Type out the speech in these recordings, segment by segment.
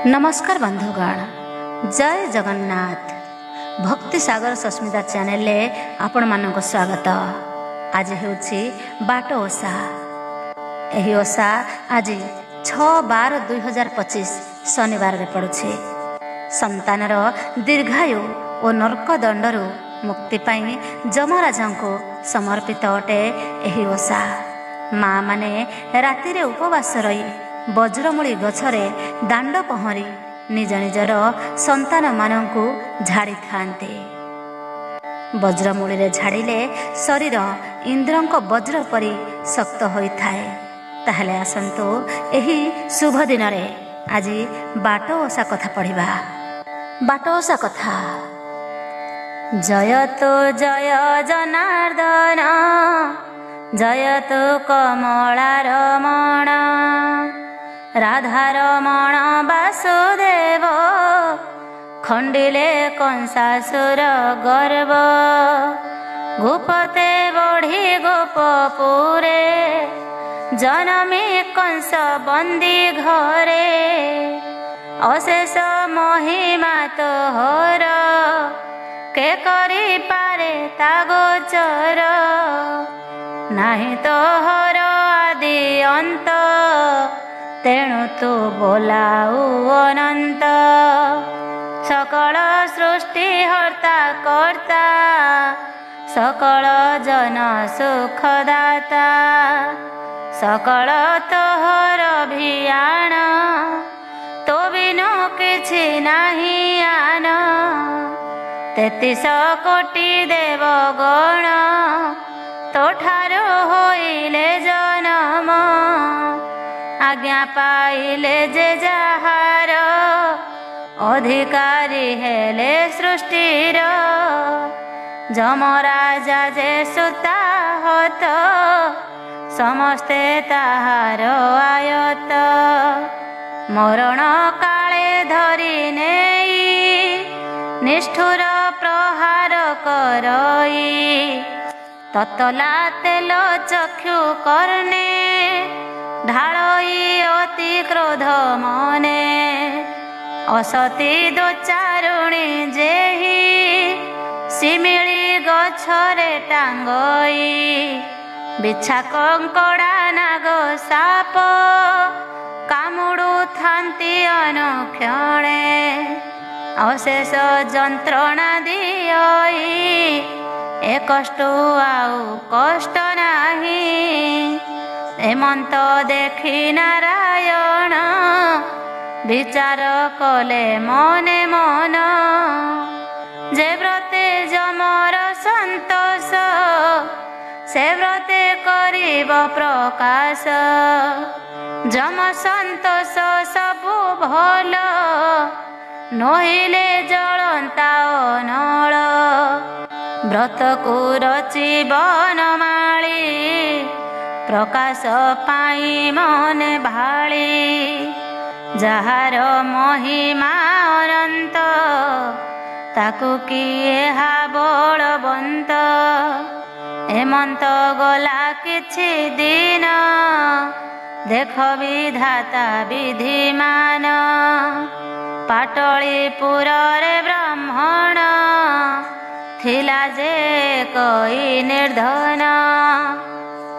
नमस्कार बंधुगण, जय जगन्नाथ। भक्ति सागर सस्मिता चैनल आपण मानक स्वागत। आज हेउछि बाट ओषा। एही ओषा आज 6/12/2025 शनिवार रे पड़ुछि। संतानर दीर्घायु और नर्क दंडरू मुक्ति पाई जमराजा को समर्पित अटे एही ओषा। माँ माने राति रे उपवास रही वज्रमूली गछरे दांड पहरी निज निजर संतान मानंकु झाड़ी थांते। वज्रमूली रे झाड़िले शरीर इंद्रंक वज्र परी शक्त होइथाए। ताहले आसंतु एही शुभ दिन रे आज बाट ओषा कथा पढ़िबा। बाट ओषा कथा। जयतु जय जनार्दन, जयतु कमला रमण, राधारमण वासुदेव, खंडिले कंसासुर गर्व, गोपते बढ़ी गोपपुरे, जनमी कंस बंदी घरे, अशेष महिमा तोहर, के करी पारे ता गोचर, नाही तोहर आदि अंत, तेणु तू बोलाऊ अनंत, सकल सृष्टि हर्ता कर्ता, सकल जन सुखदाता, सकल तोहर अभियान, तो बिनु किछि नाही आन, 33 कोटि देवगण, तो ठारो होइले जनम, आज्ञा पाइले जे जाहार, अधिकारी हेले सृष्टिर, जमराजा जे सुताहत, समस्ते ताहार आयत, मरण काले धरि नेई, निष्ठुर प्रहार करई, ततला तेल चक्षु कर्णे, ढालई अति क्रोध मने, असती दोचारुणी जेही, शिमिली गछरे टांगई, बिछा कंकड़ा नाग साप, कामुड़ू थांती अनुक्षणे, अशेष जंत्रणा दियई, ए कष्ट आउ कष्ट नाही, हेमंत देखी नारायण, विचार कले मने मन, जे व्रते जमर संतोष, से व्रते करिब प्रकाश, जम संतोष सबु भल, नहिले जलंता नल, व्रत को रचि बनमाली, प्रकाश पाई मन भाली, जहार महिमा अनंत, ताकु किए हा बलवंत, हेमंत गला किछि दिन, देख विधाता विधिमान, पाटलीपुर रे ब्राह्मण, थिला जे कोई निर्धन,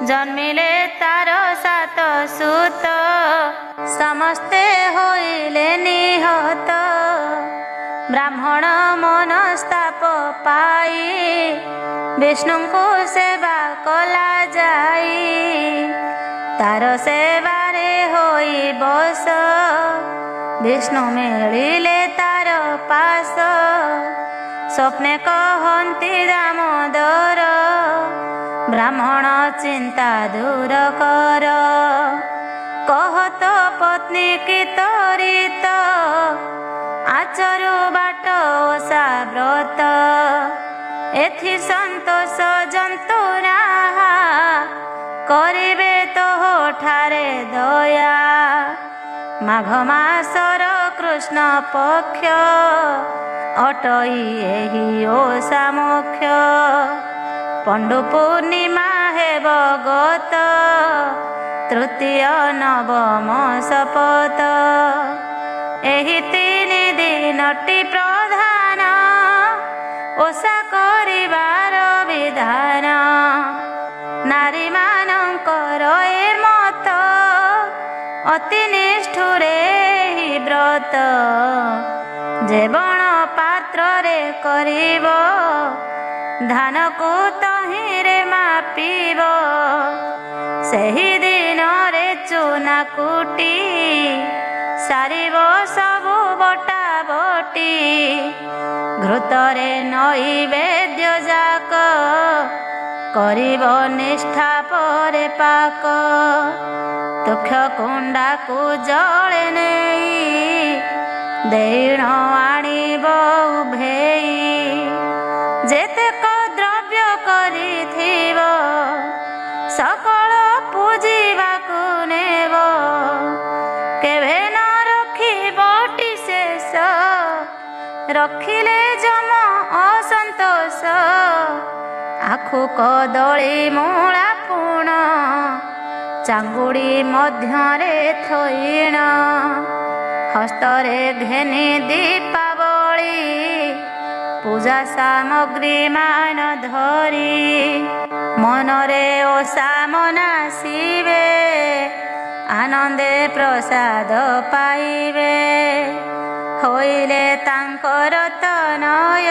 जन्मिले तार 7 सूत, समस्ते होइले निहत, ब्राह्मण मनस्ताप पाई, विष्णु को सेवा कला जाई, तार सेवारे होई बस, विष्णु मिलिले तार पास, स्वप्ने कहन्ति दामोदर, ब्राह्मण चिंता दूर कर, कहत पत्नी की तरित, आचरु बाट ओषा व्रत, एथि संतोष जंतु नाहा, करिबे तोह ठारे दया, माघ मासर कृष्ण पक्ष, अटई एही ओषा मोक्ष, पंडु पूर्णिमा हेब गत, तृतीय नवम शपथ, ଏହି 3 ଦିନଟି ପ୍ରଧାନ ଓଷା କରିବାର ବିଧାନ। ନାରୀମାନଙ୍କର ଏ ମତ ଅତି ନିଷ୍ଠୁରେ ଏହି ବ୍ରତ। ଯେ ବଣ ପାତ୍ରରେ କରିବ ଧାନକୁ ତହିଁରେ ମାପିବ। ସେହି ଦିନରେ ଚୁନା କୁଟି ସାରିବ ସବୁ ବଟା ବଟି। ଘୃତରେ ନୈବେଦ୍ୟ ଯାକ କରିବ ନିଷ୍ଠା ପରେ ପାକ। ତୁକ୍ଷ କୁଣ୍ଡାକୁ ଜଳେ ନେଇ ଦେଇଣ ଆଣିବ ଉଭେଇ। ଯେତେକ ଦ୍ରବ୍ୟ କରିଥିବ ସକଳ ପୂଜିବାକୁ ନେବ। କେବେ ନ ରଖିବଟି ଶେଷ ରଖିଲେ ଜମ ଅସନ୍ତୋଷ। ଆଖୁ କଦଳୀ ମୂଳା ପୁଣ ଚାଙ୍ଗୁଡ଼ି ମଧ୍ୟରେ ଥୋଇଣ। ହସ୍ତରେ ଘେନି ଦୀପାବଳି ପୂଜା ସାମଗ୍ରୀ ମାନ ଧରି। ମନରେ ଓଷା ମନାସିବେ ଆନନ୍ଦେ ପ୍ରସାଦ ପାଇବେ। ହୋଇଲେ ତାଙ୍କର ତନୟ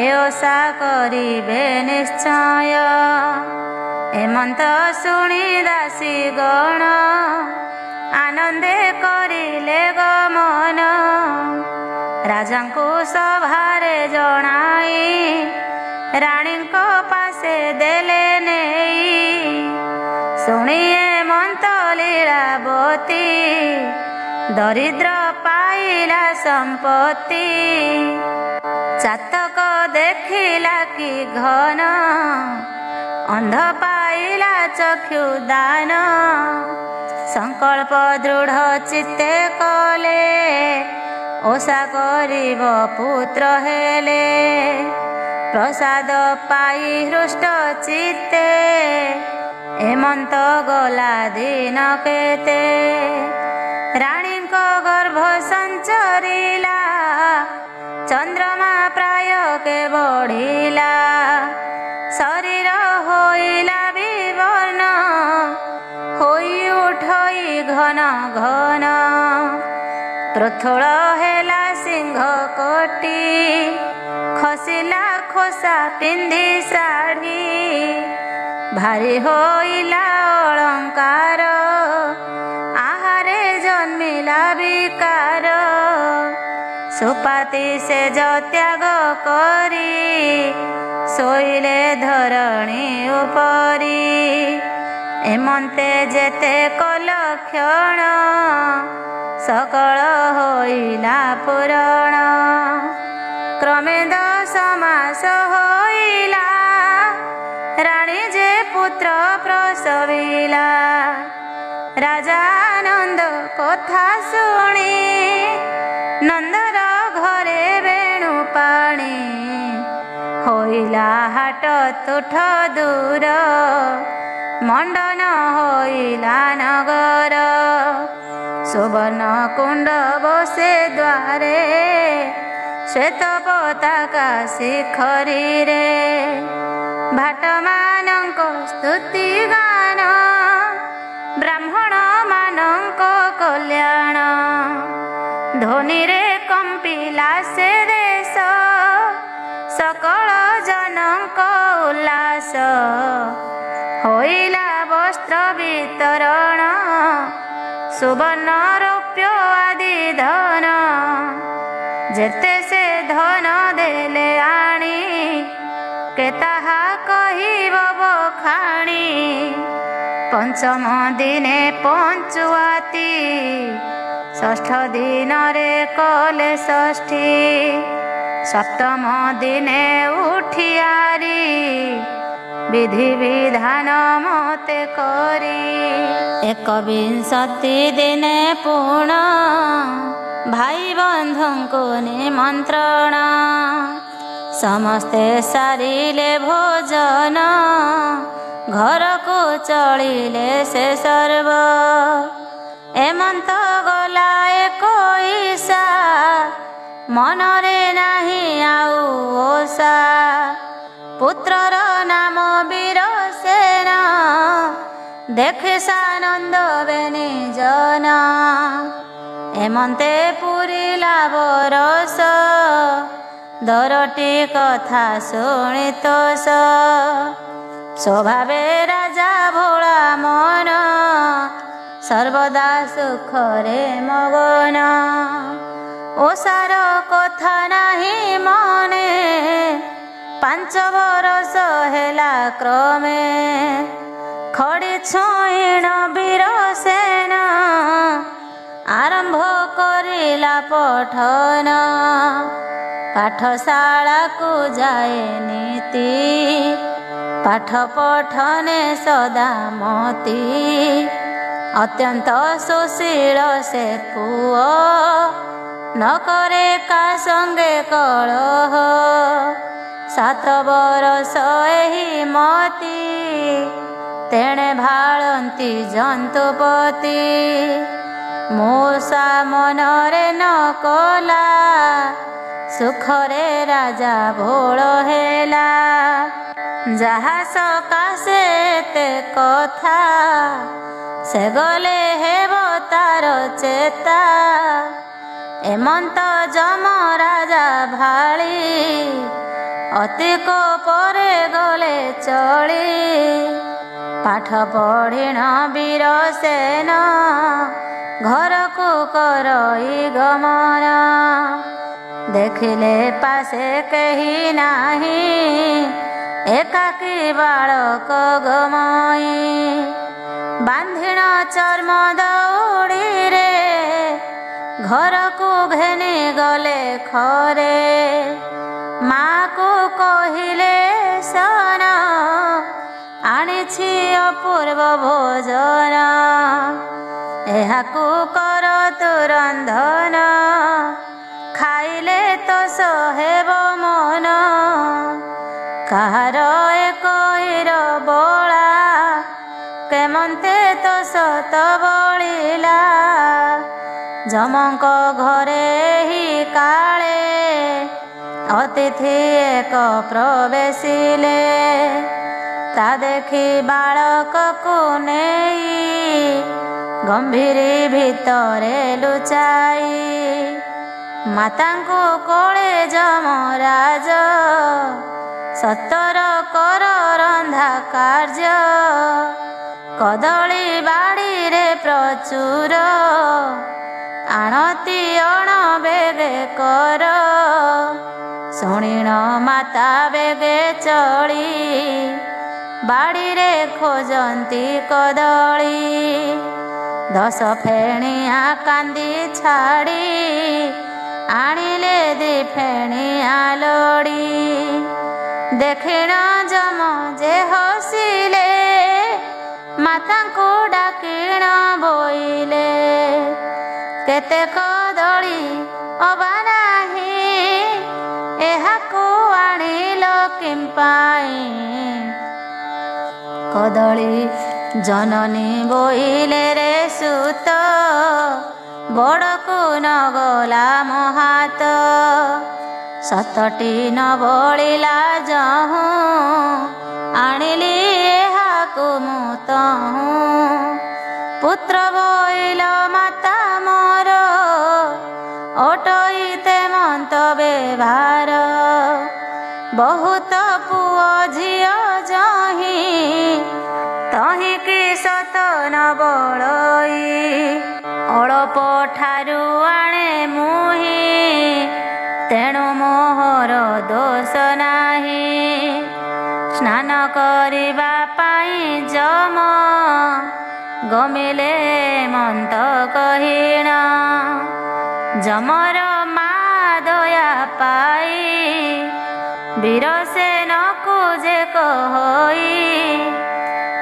ଏ ଓଷା କରିବେ ନିଶ୍ଚୟ। ଏମନ୍ତ ଶୁଣି ଦାସୀ ଗଣ ଆନନ୍ଦେ କରିଲେ ଗମନ। ରାଜାଙ୍କୁ ସଭାରେ ଜଣାଇ ରାଣୀଙ୍କ ପାଶେ ଦେଲେ ନେଇ। ଶୁଣି ଏମନ୍ତ ଲୀଳାବତୀ ଦରିଦ୍ର ପାଇଲା ସମ୍ପତ୍ତି। ଚାତକ ଦେଖିଲା କି ଘନ ଅନ୍ଧ ପାଇଲା ଚକ୍ଷୁ ଦାନ। ସଂକଳ୍ପ ଦୃଢ଼ ଚିତ୍ତେ କଲେ ଓଷା କରିବ ପୁତ୍ର ହେଲେ। ପ୍ରସାଦ ପାଇ ହୃଷ୍ଟ ଚିତ୍ତେ ଏମନ୍ତ ଗଲା ଦିନ କେତେ। ରାଣୀଙ୍କ ଗର୍ଭ ସଞ୍ଚରିଲା ଚନ୍ଦ୍ରମା ପ୍ରାୟ କେ ବଢ଼ିଲା। ଶରୀର ହୋଇଲା ବିବର୍ଣ୍ଣ ହୋଇ ଉଠଇ ଘନ ଘନ। ପୃଥୁଳ ହେଲା ସିଂହ କୋଟି ଖସିଲା ଖୋସା ପିନ୍ଧି ଶାଢ଼ୀ। ଭାରି ହୋଇଲା ଅଳଙ୍କାର ଆହାରେ ଜନ୍ମିଲା ବିକାର। ସୁପାତି ସେଜ ତ୍ୟାଗ କରି ଶୋଇଲେ ଧରଣୀ ଉପରି। ଏମନ୍ତେ ଯେତେ କଲକ୍ଷଣ ସକଳ ହୋଇଲା ପୁରଣ। କ୍ରମେ 10 ମାସ ହୋଇଲା ରାଣୀ ଯେ ପୁତ୍ର ପ୍ରସବିଲା। ରାଜା ଆନନ୍ଦ କଥା ଶୁଣି ନନ୍ଦର ଘରେ ବେଣୁ ପାଣି। ହୋଇଲା ହାଟ ତୁଠ ଦୂର ମଣ୍ଡନ ହୋଇଲା ନଗର। ସୁବର୍ଣ୍ଣ କୁଣ୍ଡ ବସେ ଦ୍ୱାରେ ଶ୍ଵେତ ପତାକା ଶିଖରୀରେ। ଭାଟମାନଙ୍କ ସ୍ତୁତି ଗାନ ବ୍ରାହ୍ମଣ ମାନଙ୍କ କଲ୍ୟାଣ। ଧ୍ୱନିରେ କମ୍ପିଲା ସେ ଦେଶ ସକଳ ଜନଙ୍କ ଉଲ୍ଲାସ। ହୋଇଲା ବସ୍ତ୍ର ବିତରଣ ସୁବର୍ଣ୍ଣ ରୌପ୍ୟ ଆଦି ଧନ। ଯେତେ ସେ ଧନ ଦେଲେ ଆଣି କେ ତାହା କହିବ ବଖାଣି। ପଞ୍ଚମ ଦିନେ ପଞ୍ଚୁଆତି ଷଷ୍ଠ ଦିନରେ କଲେ ଷଷ୍ଠୀ। ସପ୍ତମ ଦିନେ ଉଠିଆରି ବିଧି ବିଧାନ ମତେ କରି। 21 ଦିନେ ପୁଣ ଭାଇ ବନ୍ଧୁଙ୍କୁ ନିମନ୍ତ୍ରଣ। ସମସ୍ତେ ସାରିଲେ ଭୋଜନ ଘରକୁ ଚଳିଲେ ସେ ସର୍ବ। ଏମନ୍ତ ଗଲା 1 ମନରେ ନାହିଁ ଆଉ ଓଷା। ପୁତ୍ରର ନାମ ବୀରସେନ, ଦେଖେ ସାନନ୍ଦ ବେନି ଜନ। ଏମନ୍ତେ ପୁରିଲା ବରଷ, ଦରଟି କଥା ଶୁଣି ତୋଷ। ସ୍ୱଭାବେ ରାଜା ଭୋଳା ମନ, ସର୍ବଦା ସୁଖରେ ମଗନ। ଓଷାର କଥା ନାହିଁ ମନେ, 5 ବରଷ ହେଲା କ୍ରମେ। ଖଡ଼ି ଛୁଇଁଣ ବୀରସେନ, ଆରମ୍ଭ କରିଲା ପଠନ। ପାଠଶାଳାକୁ ଯାଏ ନୀତି, ପାଠ ପଠନେ ସଦା ମତି। ଅତ୍ୟନ୍ତ ସୁଶୀଳ ସେ ପୁଅ, ନ କରେ କା ସଙ୍ଗେ କଳହ। 7 ବରଷ ଏହି ମତି, ତେଣେ ଭାଳନ୍ତି ଜନ୍ତୁପତି। ମୂଷା ମନରେ ନ କଲା, ସୁଖରେ ରାଜା ଭୋଳ ହେଲା। ଯାହା ସକାଶେ ଏତେ କଥା, ସେ ଗଲେ ହେବ ତାର ଚେତା। ଏମନ୍ତ ଯମ ରାଜା ଭାଳି, ଅତି କୋପରେ ଗଲେ ଚଳି। ପାଠ ପଢ଼ିଣ ବୀରସେନ, ଘରକୁ କରଇ ଗମନ। ଦେଖିଲେ ପାଶେ କେହି ନାହିଁ, ଏକାକୀ ବାଳକ ଗମଇ। ବାନ୍ଧିଣ ଚର୍ମ ଦଉଡ଼ିରେ, ଘରକୁ ଘେନି ଗଲେ ଖରେ। ମାକୁ କହିଲେ ସନ, ଆଣିଛି ଅପୂର୍ବ ଭୋଜନ। ଏହାକୁ କର ତୁ ରନ୍ଧନ, ଖାଇଲେ ତୋଷ ହେବ ମନ। କାହାର ଏକଇର ବଳା, କେମନ୍ତେ ତୋଷ ତ ବଳିଲା। ଯମଙ୍କ ଘରେ ହି କାଳେ, ଅତିଥି ଏକ ପ୍ରବେଶିଲେ। ତା ଦେଖି ବାଳକକୁ ନେଇ, ଗମ୍ଭୀରି ଭିତରେ ଲୁଚାଇ। ମାତାଙ୍କୁ କୋଳେ ଯମରାଜ, ସତର କର ରନ୍ଧା କାର୍ଯ୍ୟ। କଦଳୀ ବାଡ଼ିରେ ପ୍ରଚୁର, ଆଣତି ଅଣ ବେଗେ କର। ଶୁଣିଣ ମାତା ବେଗେ ଚଳି, ବାଡ଼ିରେ ଖୋଜନ୍ତି କଦଳୀ। 10 ଫେଣିଆ କାନ୍ଦି ଛାଡ଼ି, ଆଣିଲେ 2 ଫେଣିଆ ଲୋଡ଼ି। ଦେଖିଣ ଯମ ଯେ ହସିଲେ, ମାତାଙ୍କୁ ଡାକିଣ ବୋଇଲେ। କେତେ କଦଳୀ ଅବା ନାହିଁ, ଏହାକୁ ଆଣିଲ କିମ୍ପାଇଁ। କଦଳୀ ଜନନୀ ବୋଇଲେ ରେ ସୁତ, ବଡ଼କୁ ନ ଗଲା ମହାତ। 7ଟି ନ ବଳିଲା ଯହୁଁ, ଆଣିଲି ଏହାକୁ ମୁଁ ତହୁଁ। ପୁତ୍ର ବୋଇଲ ମାତା ମୋର, ଅଟଇତେ ମନ୍ତ ବ୍ୟବହାର। ବହୁତ ପୁଅ ଝିଅ ଯହିଁ, ତହିଁକି 7 ନ ବଳଇ। ଅଳପ ଠାରୁ ଆଣେ ମୁହିଁ, ତେଣୁ ମୋହର ଦୋଷ ନାହିଁ। ସ୍ନାନ କରିବା ପାଇଁ ଯମ, ଗମିଲେ ମନ୍ତ କହିଣ। ଯମର ମା ଦୟା ପାଇ, ବୀରସେନକୁ ଯେ କହଇ।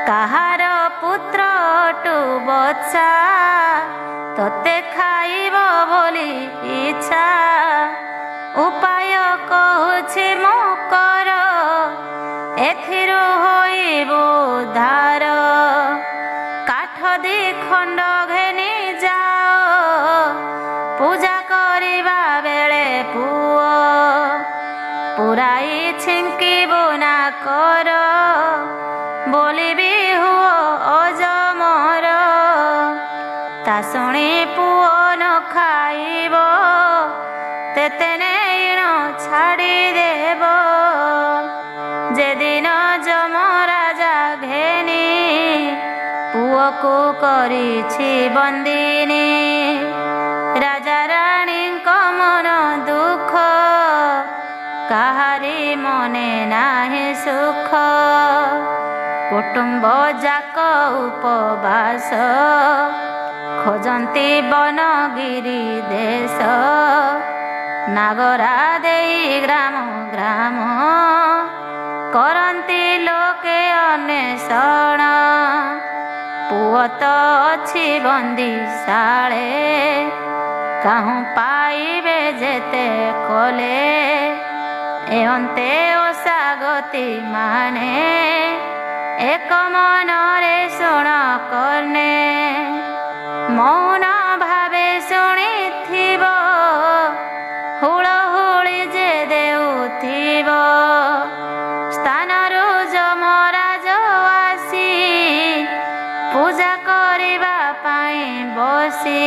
କାହାର ପୁତ୍ର ଅଟୁ ବତ୍ସା, ତତେ ଖାଇବ ବୋଲି ଇଚ୍ଛା। ଉପାୟ କହୁଛି ମୁଁ କର, ଏଥିରୁ ହୋଇବୁ ଉଦ୍ଧାର। କାଠ 2 ଖଣ୍ଡ ଘେନି ଯାଅ, ପୂଜା କରିବା ବେଳେ बोलिबी हुओ अजमर ता शुणी पुओ न खाइब तेते नेण छाड़ी देव जेदिन जमराजा घेनी पुओ को करिछि बंदिनी राजा रानी मन दुख काहारी मने नाही सुख कुटुंब जाक उपवास खोजंती बनगिरी देश नागरा देई ग्राम ग्राम करंती लोके अन्वेषण पुओ तो अछि बंदी शाळे काहू पाइबे जेते कोले एंते ओसागती माने एक मनरे शुण करने मौन भावे शुणिथिब हुलहुली जे देउथिब स्थानरु जमराज आसी पूजा करिबा पाई बसी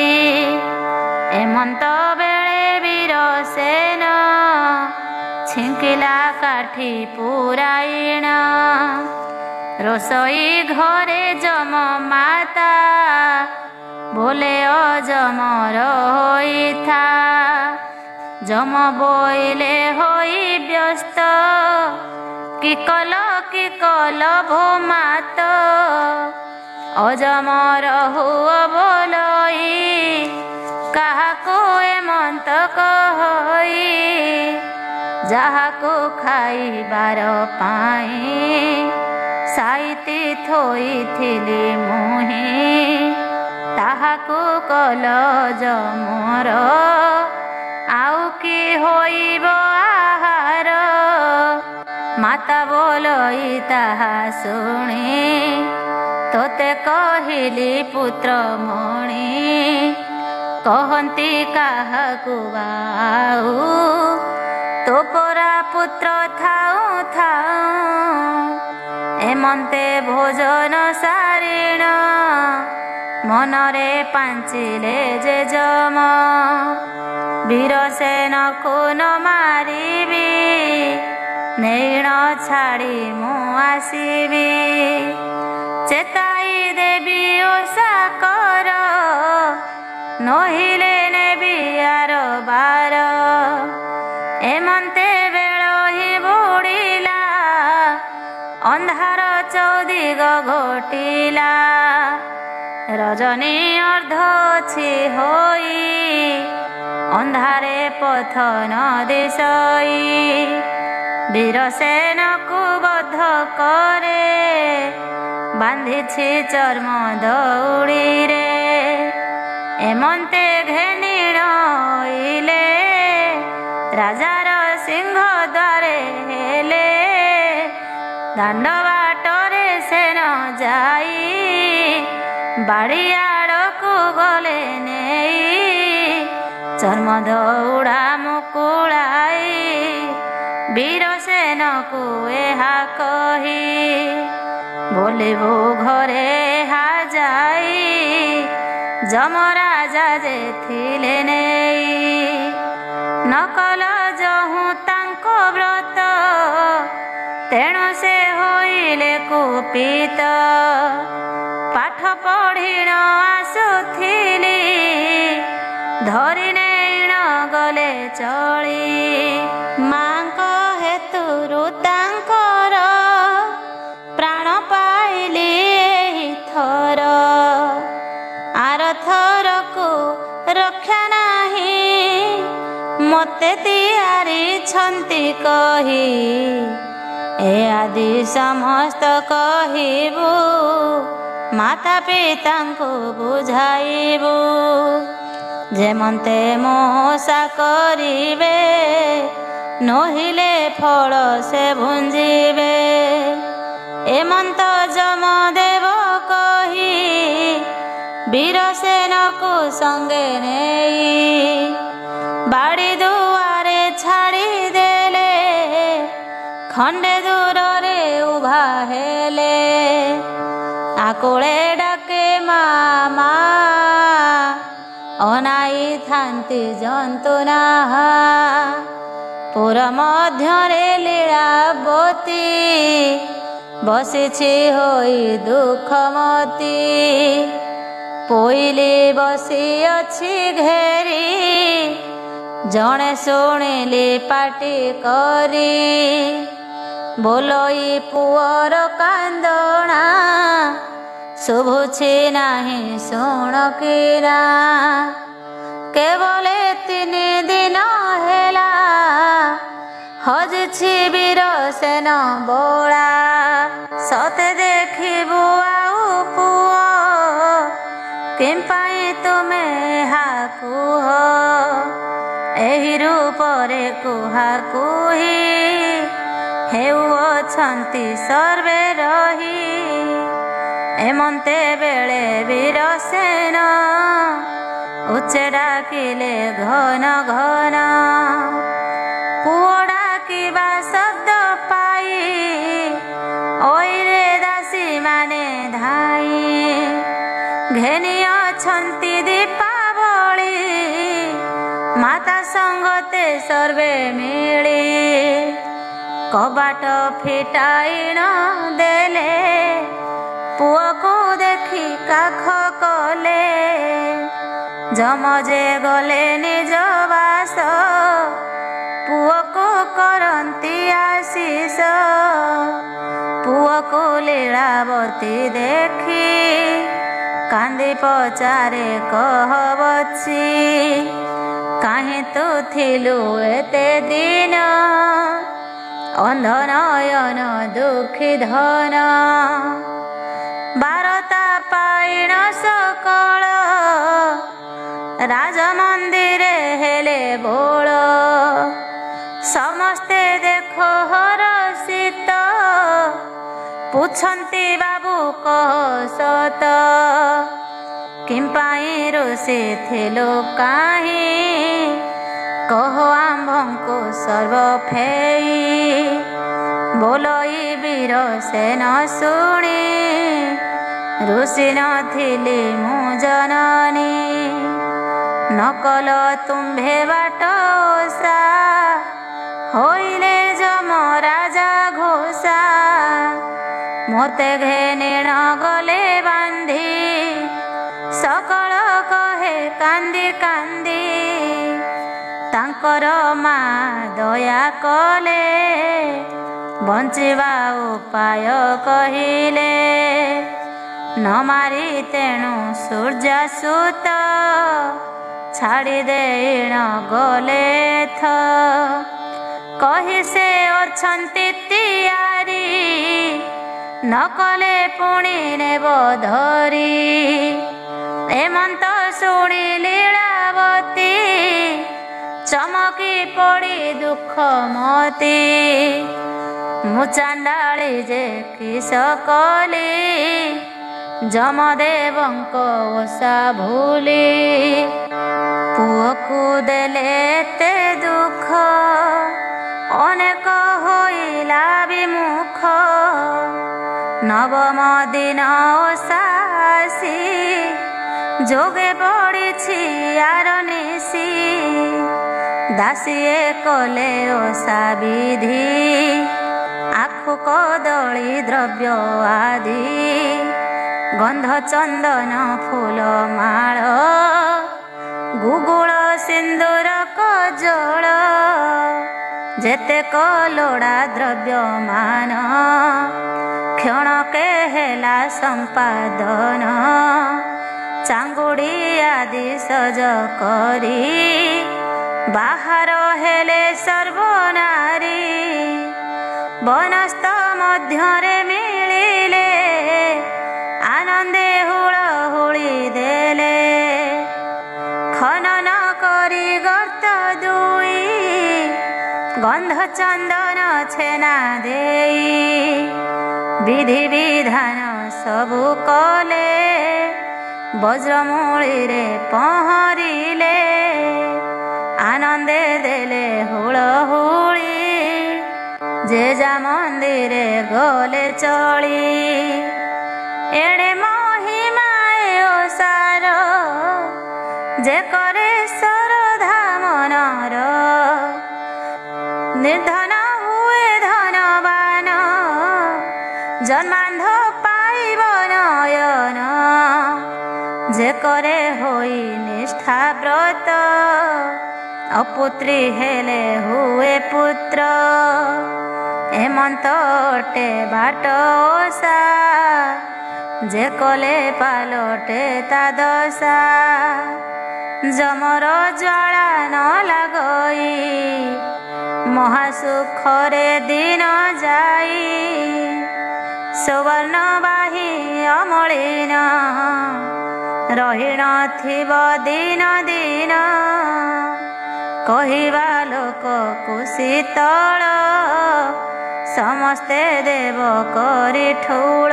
एमंत बेले वीरसेन छिंकिला काठी पुराइण रोसई घरे जम माता बोले अजमर होइथा जम बोइले होई व्यस्त कि कल भूमात अजमर हुओ बोलई काहाको एमंत कहई जाहाको खाइबार पाई साइती थोइथिली मुही ताहाको कल जमर आउ कि होइब आहार माता बोलई ताहा शुणी तोते कहिली पुत्र मणि कहंती काहाकु बाऊ तो परा पुत्र थाऊ थाऊ एमंते भोजन सारिण मनरे पांचिले जे जम वीरसेन को न मारिबी नैण छाड़ी मु आसिबी चेताई देवी ओषा कर नहिले नेबी आर बार एमंते बेल ही बुड़िला अंधार चौदिग घोटिला रजनी अर्धछि होई अंधारे पथ न दिशई वीरसेन को बध करे बांधिछि चर्म दौड़ी रे एमंते घेनिण इले राजार सिंह द्वारे हेले दांड बाटरे सेन जाई बाड़ियाड़कू गले नेई चर्म दौड़ा मुकुलाई वीरसेन को एहा कही बोलिबु घरे हा जाई जमराजा जे थिले नेई नकल जहु तांको व्रत तेणु से होइले कुपित पाठ पढ़िण आसुथिली धरि नेण गले चली मांक हेतुरु तांकर प्राण पाइली एही थर आर थरकु रक्षा नाही मते तियारी छंती कही ए आदि समस्त कहिबु माता पिता को बुझाइबु जेमंते मोसा करिबे नहिले फल से भुंजिबे एमंत जमदेव कही वीरसेन को संगे नेई बाड़ी दुआरे छाड़ी देले खंडे दूर रे उभा हेले। ଆକୁଳେ ଡାକେ ମା ମା ଅନାଇ ଥାନ୍ତି ଜନ୍ତୁନା ପୁର ମଧ୍ୟରେ ଲୀଳାବତୀ ବସିଛି ହୋଇ ଦୁଃଖମତୀ ପୋଇଲି ବସିଅଛି ଘେରି ଜଣେ ଶୁଣିଲି ପାଟି କରି ବୋଲଇ ପୁଅର କାନ୍ଦଣା ଶୁଭୁଛି ନାହିଁ ଶୁଣ କିନା କେବଳ 3 ଦିନ ହେଲା ହଜିଛି ବୀର ସେନ ବୋଳା ସତେ ଦେଖିବୁ ଆଉ ପୁଅ କିମ୍ପାଇଁ ତୁମେ ଏହା କୁହ ଏହି ରୂପରେ କୁହା କୁହି ହେଉଅଛନ୍ତି ସର୍ବେ ରହି ଏମନ୍ତେ ବେଳେ ବୀର ସେନ ଉଚ୍ଚ ଡାକିଲେ ଘନ ଘନ ପୁଅ ଡାକିବା ଶବ୍ଦ ପାଇ ଓଇରେ ଦାସୀ ମାନେ ଧାଇ ଘେନି ଅଛନ୍ତି ଦୀପାବଳି ମାତା ସଙ୍ଗତେ ସର୍ବେ ମିଳି କବାଟ ଫିଟାଇଣ ଦେଲେ ପୁଅକୁ ଦେଖି କାଖ କଲେ ଯମ ଯେ ଗଲେ ନିଜ ବାସ ପୁଅକୁ କରନ୍ତି ଆଶିଷ ପୁଅକୁ ଲୀଳାବତୀ ଦେଖି କାନ୍ଦି ପଚାରେ କହବଛି କାହିଁ ତୁ ଥିଲୁ ଏତେ ଦିନ ଅନ୍ଧ ନୟନ ଦୁଃଖୀ ଧନ ବାରତା ପାଇଣ ସକଳ ରାଜମନ୍ଦିରେ ହେଲେ ବୋଳ ସମସ୍ତେ ଦେଖ ହରଷିତ ପୁଛନ୍ତି ବାବୁ କହ ସତ କିମ୍ପାଇଁ ରୁଷିଥିଲୁ କାହିଁ କହ ଆମ୍ଭଙ୍କୁ ସର୍ବ ଫେଇ ବୋଲଇ ବୀର ସେନ ଶୁଣି ରୁଷି ନଥିଲି ମୁଁ ଜନନୀ ନକଲ ତୁମ୍ଭେ ବାଟ ଓଷା ହୋଇଲେ ଯମ ରାଜା ଘୋଷା ମୋତେ ଘେନିଣ ଗଲେ ବାନ୍ଧି ସକଳ କହେ କାନ୍ଦି କାନ୍ଦି ତାଙ୍କର ମା ଦୟା କଲେ ବଞ୍ଚିବା ଉପାୟ କହିଲେ ନ ମାରି ତେଣୁ ସୂର୍ଯ୍ୟାସୁତ ଛାଡ଼ି ଦେଇଣ ଗଲେ କହି ସେ ଅଛନ୍ତି ତିଆରି ନ କଲେ ପୁଣି ନେବ ଧରି ଏମନ୍ତ ଶୁଣି ଲୀଳାବତୀ ଚମକି ପଡ଼ି ଦୁଃଖମତୀ ମୁଁ ଚାଣ୍ଡାଳି ଯେ କିସ କଲି ଯମଦେବଙ୍କ ଓଷା ଭୁଲି ପୁଅକୁ ଦେଲେ ଏତେ ଦୁଃଖ ଅନେକ ହୋଇଲା ବିମୁଖ ନବମ ଦିନ ଓଷା ଆସି ଯୋଗେ ପଡ଼ିଛି ଆର ନିଶି ଦାସୀଏ କଲେ ଓଷା ବିଧି ଆଖୁ କଦଳୀ ଦ୍ରବ୍ୟ ଆଦି ଗନ୍ଧ ଚନ୍ଦନ ଫୁଲ ମାଳ ଗୁଗୁଳ ସିନ୍ଦୁର କଜଳ ଯେତେକ ଲୋଡ଼ା ଦ୍ରବ୍ୟମାନ କ୍ଷଣକେ ହେଲା ସମ୍ପାଦନ ଚାଙ୍ଗୁଡ଼ି ଆଦି ସଜ କରି ବାହାର ହେଲେ ସର୍ବନାରୀ ବନସ୍ତ ମଧ୍ୟରେ ମିଳିଲେ ଆନନ୍ଦେ ହୁଳହୁଳି ଦେଲେ ଖନନ କରି ଗର୍ତ୍ତ ଦୁଇ ଗନ୍ଧ ଚନ୍ଦନ ଛେନା ଦେଇ ବିଧି ବିଧାନ ସବୁ କଲେ ବଜ୍ରମୂଳିରେ ପହଁରିଲେ ଆନନ୍ଦେ ଦେଲେ ହୁଳହୁଳି ଯେ ଯା ମନ୍ଦିରେ ଗଲେ ଚଳି ଏଣେ ଯେ କରେ ଶରଧା ମନର ନିର୍ଧନ ହୁଏ ଧନବାନ ଜନ୍ମାନ୍ଧ ପାଇବ ନୟନ ଯେ କରେ ହୋଇ ନିଷ୍ଠା ବ୍ରତ ଅପୁତ୍ରୀ ହେଲେ ହୁଏ ପୁତ୍ର ଏମନ୍ତ ଅଟେ ବାଟ ଓଷା ଯେ କଲେ ପାଲଟେ ତା ଦଶା ଯମର ଜ୍ୱାଳା ନ ଲାଗଇ ମହାସୁଖରେ ଦିନ ଯାଇ ସୁବର୍ଣ୍ଣ ବାହି ଅମଳିନ ରହିନଥିବ ଦିନ ଦିନ କହିବା ଲୋକକୁ ଶୀତଳ ସମସ୍ତେ ଦେବ କରି ଠୁଳ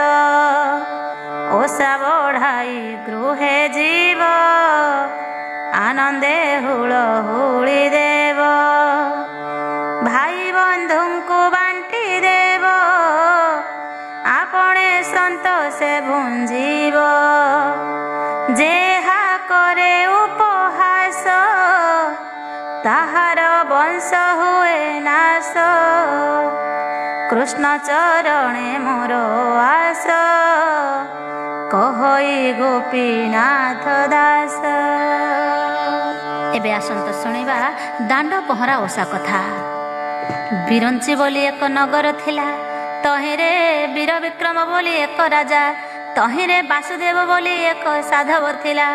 ଓଷା ବଢ଼ାଇ ଗୃହେ ଯିବ ଆନନ୍ଦେ ହୁଳ ହୁଳି ଦେବ ଭାଇ ବନ୍ଧୁଙ୍କୁ ବାଣ୍ଟି ଦେବ ଆପଣେ ସନ୍ତୋଷେ ଭୁଞ୍ଜିବ ଯେହା କରେ ଉପହାସ ତାହାର ବଂଶ ହୁଏ ନାଶ କୃଷ୍ଣ ଚରଣେ ମୋର ଆସ କହଇ ଗୋପୀନାଥ ଦାସ। ଏବେ ଆସନ୍ତୁ ଶୁଣିବା ଦାଣ୍ଡ ପହଁରା ଓଷା କଥା। ବିରଞ୍ଚି ବୋଲି ଏକ ନଗର ଥିଲା, ତହିଁରେ ବୀର ବିକ୍ରମ ବୋଲି ଏକ ରାଜା, ତହିଁରେ ବାସୁଦେବ ବୋଲି ଏକ ସାଧବ ଥିଲା।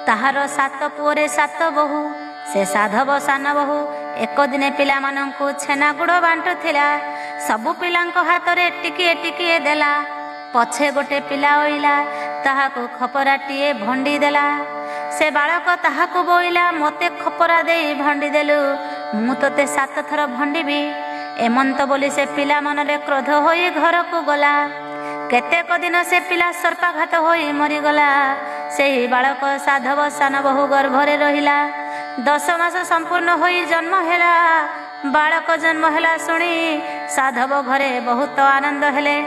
ତାହାର 7 ପୁଅରେ 7 ବୋହୂ। ସେ ସାଧବ ସାନ ବୋହୂ ଏକ ଦିନେ ପିଲାମାନଙ୍କୁ ଛେନାଗୁଡ଼ ବାଣ୍ଟୁଥିଲା। ସବୁ ପିଲାଙ୍କ ହାତରେ ଟିକିଏ ଟିକିଏ ଦେଲା। ପଛେ ଗୋଟେ ପିଲା ଅଇଲା, ତାହାକୁ ଖପରାଟିଏ ଭଣ୍ଡି ଦେଲା। ସେ ବାଳକ ତାହାକୁ ବୋଇଲା, ମୋତେ ଖପରା ଦେଇ ଭଣ୍ଡି ଦେଲୁ, ମୁଁ ତୋତେ 7 ଥର ଭଣ୍ଡିବି। ଏମନ୍ତ ବୋଲି ସେ ପିଲା ମନରେ କ୍ରୋଧ ହୋଇ ଘରକୁ ଗଲା। କେତେକ ଦିନ ସେ ପିଲା ସର୍ପାଘାତ ହୋଇ ମରିଗଲା। ସେହି ବାଳକ ସାଧବ ସାନ ବୋହୂ ଗର୍ଭରେ ରହିଲା। 10 ମାସ ସମ୍ପୂର୍ଣ୍ଣ ହୋଇ ଜନ୍ମ ହେଲା। ବାଳକ ଜନ୍ମ ହେଲା ଶୁଣି ସାଧବ ଘରେ ବହୁତ ଆନନ୍ଦ ହେଲେ।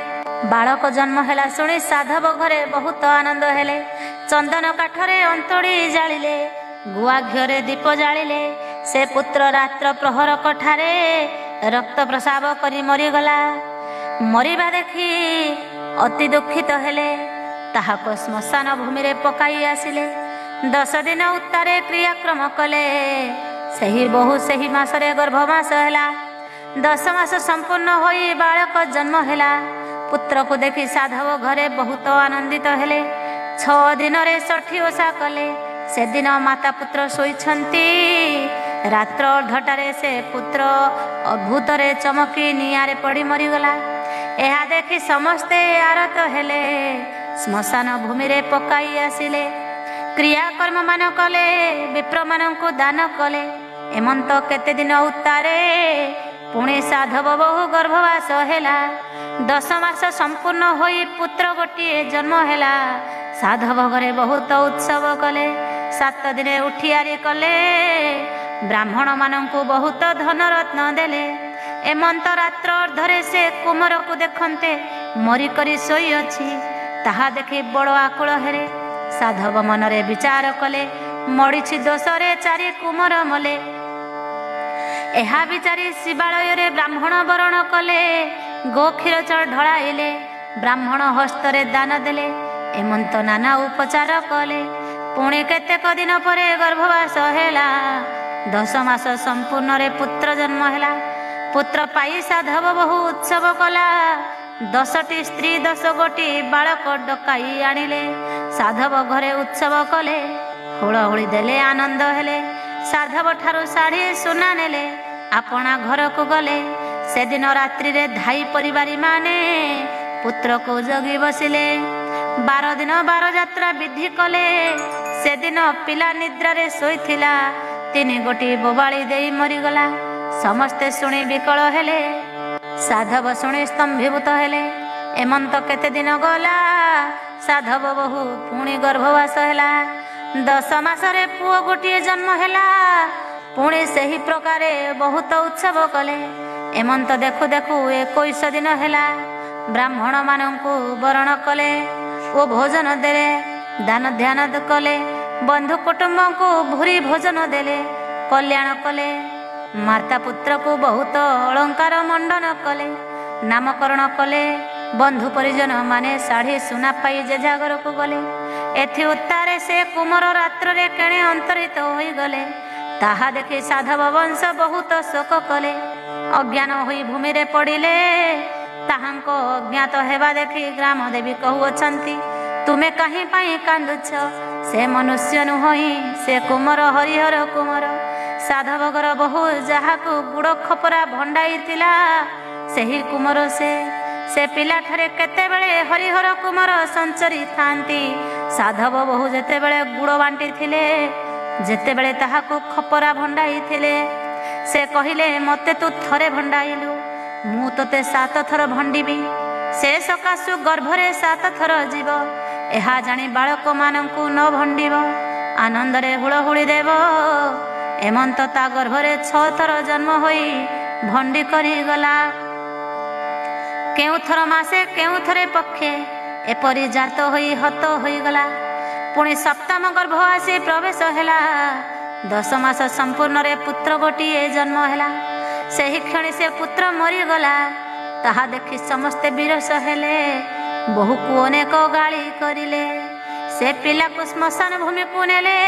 ବାଳକ ଜନ୍ମ ହେଲା ଶୁଣି ସାଧବ ଘରେ ବହୁତ ଆନନ୍ଦ ହେଲେ। ଚନ୍ଦନ କାଠରେ ଅନ୍ତଡ଼ି ଜାଳିଲେ, ଗୁଆ ଘିଅରେ ଦୀପ ଜାଳିଲେ। ସେ ପୁତ୍ର ରାତ୍ର ପ୍ରହରକଠାରେ ରକ୍ତ ପ୍ରସାବ କରି ମରିଗଲା। ମରିବା ଦେଖି ଅତି ଦୁଃଖିତ ହେଲେ। ତାହାକୁ ଶ୍ମଶାନ ଭୂମିରେ ପକାଇ ଆସିଲେ। 10 ଦିନ ଉତ୍ତାରେ କ୍ରିୟାକ୍ରମ କଲେ। ସେହି ବୋହୂ ସେହି ମାସରେ ଗର୍ଭମାସ ହେଲା। 10 ମାସ ସମ୍ପୂର୍ଣ୍ଣ ହୋଇ ବାଳକ ଜନ୍ମ ହେଲା। ପୁତ୍ରକୁ ଦେଖି ସାଧବ ଘରେ ବହୁତ ଆନନ୍ଦିତ ହେଲେ। 6 ଦିନରେ 60 ଓଷା କଲେ। ସେଦିନ ମାତା ପୁତ୍ର ଶୋଇଛନ୍ତି। ରାତ୍ର ଅର୍ଦ୍ଧଟାରେ ସେ ପୁତ୍ର ଅଦ୍ଭୁତରେ ଚମକି ନିଆଁରେ ପଡ଼ି ମରିଗଲା। ଏହା ଦେଖି ସମସ୍ତେ ଆରତ ହେଲେ। ଶ୍ମଶାନ ଭୂମିରେ ପକାଇ ଆସିଲେ। କ୍ରିୟାକର୍ମ ମାନ କଲେ, ବିପ୍ରମାନଙ୍କୁ ଦାନ କଲେ। ଏମନ୍ତ କେତେ ଦିନ ଉତ୍ତାରେ ପୁଣି ସାଧବ ବୋହୂ ଗର୍ଭବାସ ହେଲା। 10 ମାସ ସମ୍ପୂର୍ଣ୍ଣ ହୋଇ ପୁତ୍ର ଗୋଟିଏ ଜନ୍ମ ହେଲା। ସାଧବ ଘରେ ବହୁତ ଉତ୍ସବ କଲେ। 7 ଦିନେ ଉଠିଆରି କଲେ। ବ୍ରାହ୍ମଣ ମାନଙ୍କୁ ବହୁତ ଧନରତ୍ନ ଦେଲେ। ଏମନ୍ତ ରାତ୍ର ଅର୍ଦ୍ଧରେ ସେ କୁମରକୁ ଦେଖନ୍ତେ ମରିକରି ଶୋଇଅଛି। ତାହା ଦେଖି ବଡ଼ ଆକୁଳ ହେଲେ। ସାଧବ ମନରେ ବିଚାର କଲେ, ମଡ଼ିଛି ଦୋଷରେ 4 କୁମର ମଲେ। ଏହା ବିଚାରି ଶିବାଳୟରେ ବ୍ରାହ୍ମଣ ବରଣ କଲେ। ଗୋକ୍ଷୀର ଢଳାଇଲେ, ବ୍ରାହ୍ମଣ ହସ୍ତରେ ଦାନ ଦେଲେ। ଏମନ୍ତ ନାନା ଉପଚାର କଲେ। ପୁଣି କେତେକ ଦିନ ପରେ ଗର୍ଭବାସ ହେଲା। 10 ମାସ ସମ୍ପୂର୍ଣ୍ଣରେ ପୁତ୍ର ଜନ୍ମ ହେଲା। ପୁତ୍ର ପାଇ ସାଧବ ବହୁ ଉତ୍ସବ କଲା। 10ଟି ସ୍ତ୍ରୀ 10 ଗୋଟି ବାଳକ ଡକାଇ ଆଣିଲେ। ସାଧବ ଘରେ ଉତ୍ସବ କଲେ। ହୁଳହୁଳି ଦେଲେ, ଆନନ୍ଦ ହେଲେ। ସାଧବ ଠାରୁ ଶାଢ଼ୀ ସୁନା ନେଲେ। ଆପଣା ଘରକୁ ଗଲେ। ସେଦିନ ରାତ୍ରିରେ ଧାଇ ପରିବାରୀ ମାନେ ପୁତ୍ରକୁ ଜଗି ବସିଲେ। 12 ଦିନ 12 ଯାତ୍ରା ବିଧି କଲେ। ସେଦିନ ପିଲା ନିଦ୍ରାରେ ଶୋଇଥିଲା। 3 ଗୋଟି ବୋବାଳି ଦେଇ ମରିଗଲା। ସମସ୍ତେ ଶୁଣି ବିକଳ ହେଲେ। ସାଧବ ଶୁଣି ସ୍ତମ୍ଭୀଭୂତ ହେଲେ। ଏମନ୍ତ କେତେ ଦିନ ଗଲା। ସାଧବ ବୋହୂ ପୁଣି ଗର୍ଭବାସ ହେଲା। 10 ମାସରେ ପୁଅ ଗୋଟିଏ ଜନ୍ମ ହେଲା। ପୁଣି ସେହି ପ୍ରକାରେ ବହୁତ ଉତ୍ସବ କଲେ। ଏମନ୍ତ ଦେଖୁ ଦେଖୁ 21 ଦିନ ହେଲା। ବ୍ରାହ୍ମଣ ମାନଙ୍କୁ ବରଣ କଲେ ଓ ଭୋଜନ ଦେଲେ, ଦାନ ଧ୍ୟାନ କଲେ। ବନ୍ଧୁ କୁଟୁମ୍ବଙ୍କୁ ଭୁରି ଭୋଜନ ଦେଲେ, କଲ୍ୟାଣ କଲେ। ମାତା ପୁତ୍ରକୁ ବହୁତ ଅଳଙ୍କାର ମଣ୍ଡନ କଲେ, ନାମକରଣ କଲେ। ବନ୍ଧୁ ପରିଜନ ମାନେ ଶାଢ଼ୀ ସୁନା ପାଇ ଯେଝା ଘରକୁ ଗଲେ। ଏଥି ଉତ୍ତାରେ ସେ କୁମର ରାତ୍ରରେ କେଣେ ଅନ୍ତରିତ ହୋଇଗଲେ। ତାହା ଦେଖି ସାଧବ ବଂଶ ବହୁତ ଶୋକ କଲେ, ଅଜ୍ଞାନ ହୋଇ ଭୂମିରେ ପଡ଼ିଲେ। ତାହାଙ୍କ ଅଜ୍ଞାତ ହେବା ଦେଖି ଗ୍ରାମ ଦେବୀ କହୁଅଛନ୍ତି, ତୁମେ କାହିଁ ପାଇଁ କାନ୍ଦୁଛ? ସେ ମନୁଷ୍ୟ ନୁହଁ, ସେ କୁମର, ହରିହର କୁମର। ସାଧବ ଘର ବହୁ ଯାହାକୁ ଗୁଡ଼ ଖପରା ଭଣ୍ଡାଇଥିଲା, ସେହି କୁମର ସେ ପିଲାଠାରେ କେତେବେଳେ ହରିହର କୁମର ସଞ୍ଚରି ଥାନ୍ତି। ସାଧବ ବହୁ ଯେତେବେଳେ ଗୁଡ଼ ବାଣ୍ଟିଥିଲେ, ଯେତେବେଳେ ତାହାକୁ ଖପରା ଭଣ୍ଡାଇଥିଲେ, ସେ କହିଲେ, ମୋତେ ତୁ ଥରେ ଭଣ୍ଡାଇଲୁ, ମୁଁ ତୋତେ 7 ଥର ଭଣ୍ଡିବି। ସେ ସକାଶୁ ଗର୍ଭରେ 7 ଥର ଯିବ। ଏହା ଜାଣି ବାଳକମାନଙ୍କୁ ନ ଭଣ୍ଡିବ, ଆନନ୍ଦରେ ହୁଳହୁଳି ଦେବ। ଏମନ୍ତ ତା ଗର୍ଭରେ 6 ଥର ଜନ୍ମ ହୋଇ ଭଣ୍ଡି କରିଗଲା। କେଉଁଥର ମାସେ କେଉଁଥରେ ପକ୍ଷେ ଏପରି ଜାତ ହୋଇ ହତ ହୋଇଗଲା। ପୁଣି ସପ୍ତମ ଗର୍ଭ ଆସି ପ୍ରବେଶ ହେଲା। 10 ମାସ ସମ୍ପୂର୍ଣ୍ଣରେ ପୁତ୍ର ଗୋଟିଏ ଜନ୍ମ ହେଲା। ସେହି କ୍ଷଣି ସେ ପୁତ୍ର ମରିଗଲା। ତାହା ଦେଖି ସମସ୍ତେ ବିରସ ହେଲେ, ବହୁକୁ ଅନେକ ଗାଳି କରିଲେ। ସେ ପିଲାକୁ ଶ୍ମଶାନ ଭୂମିକୁ ନେଲେ।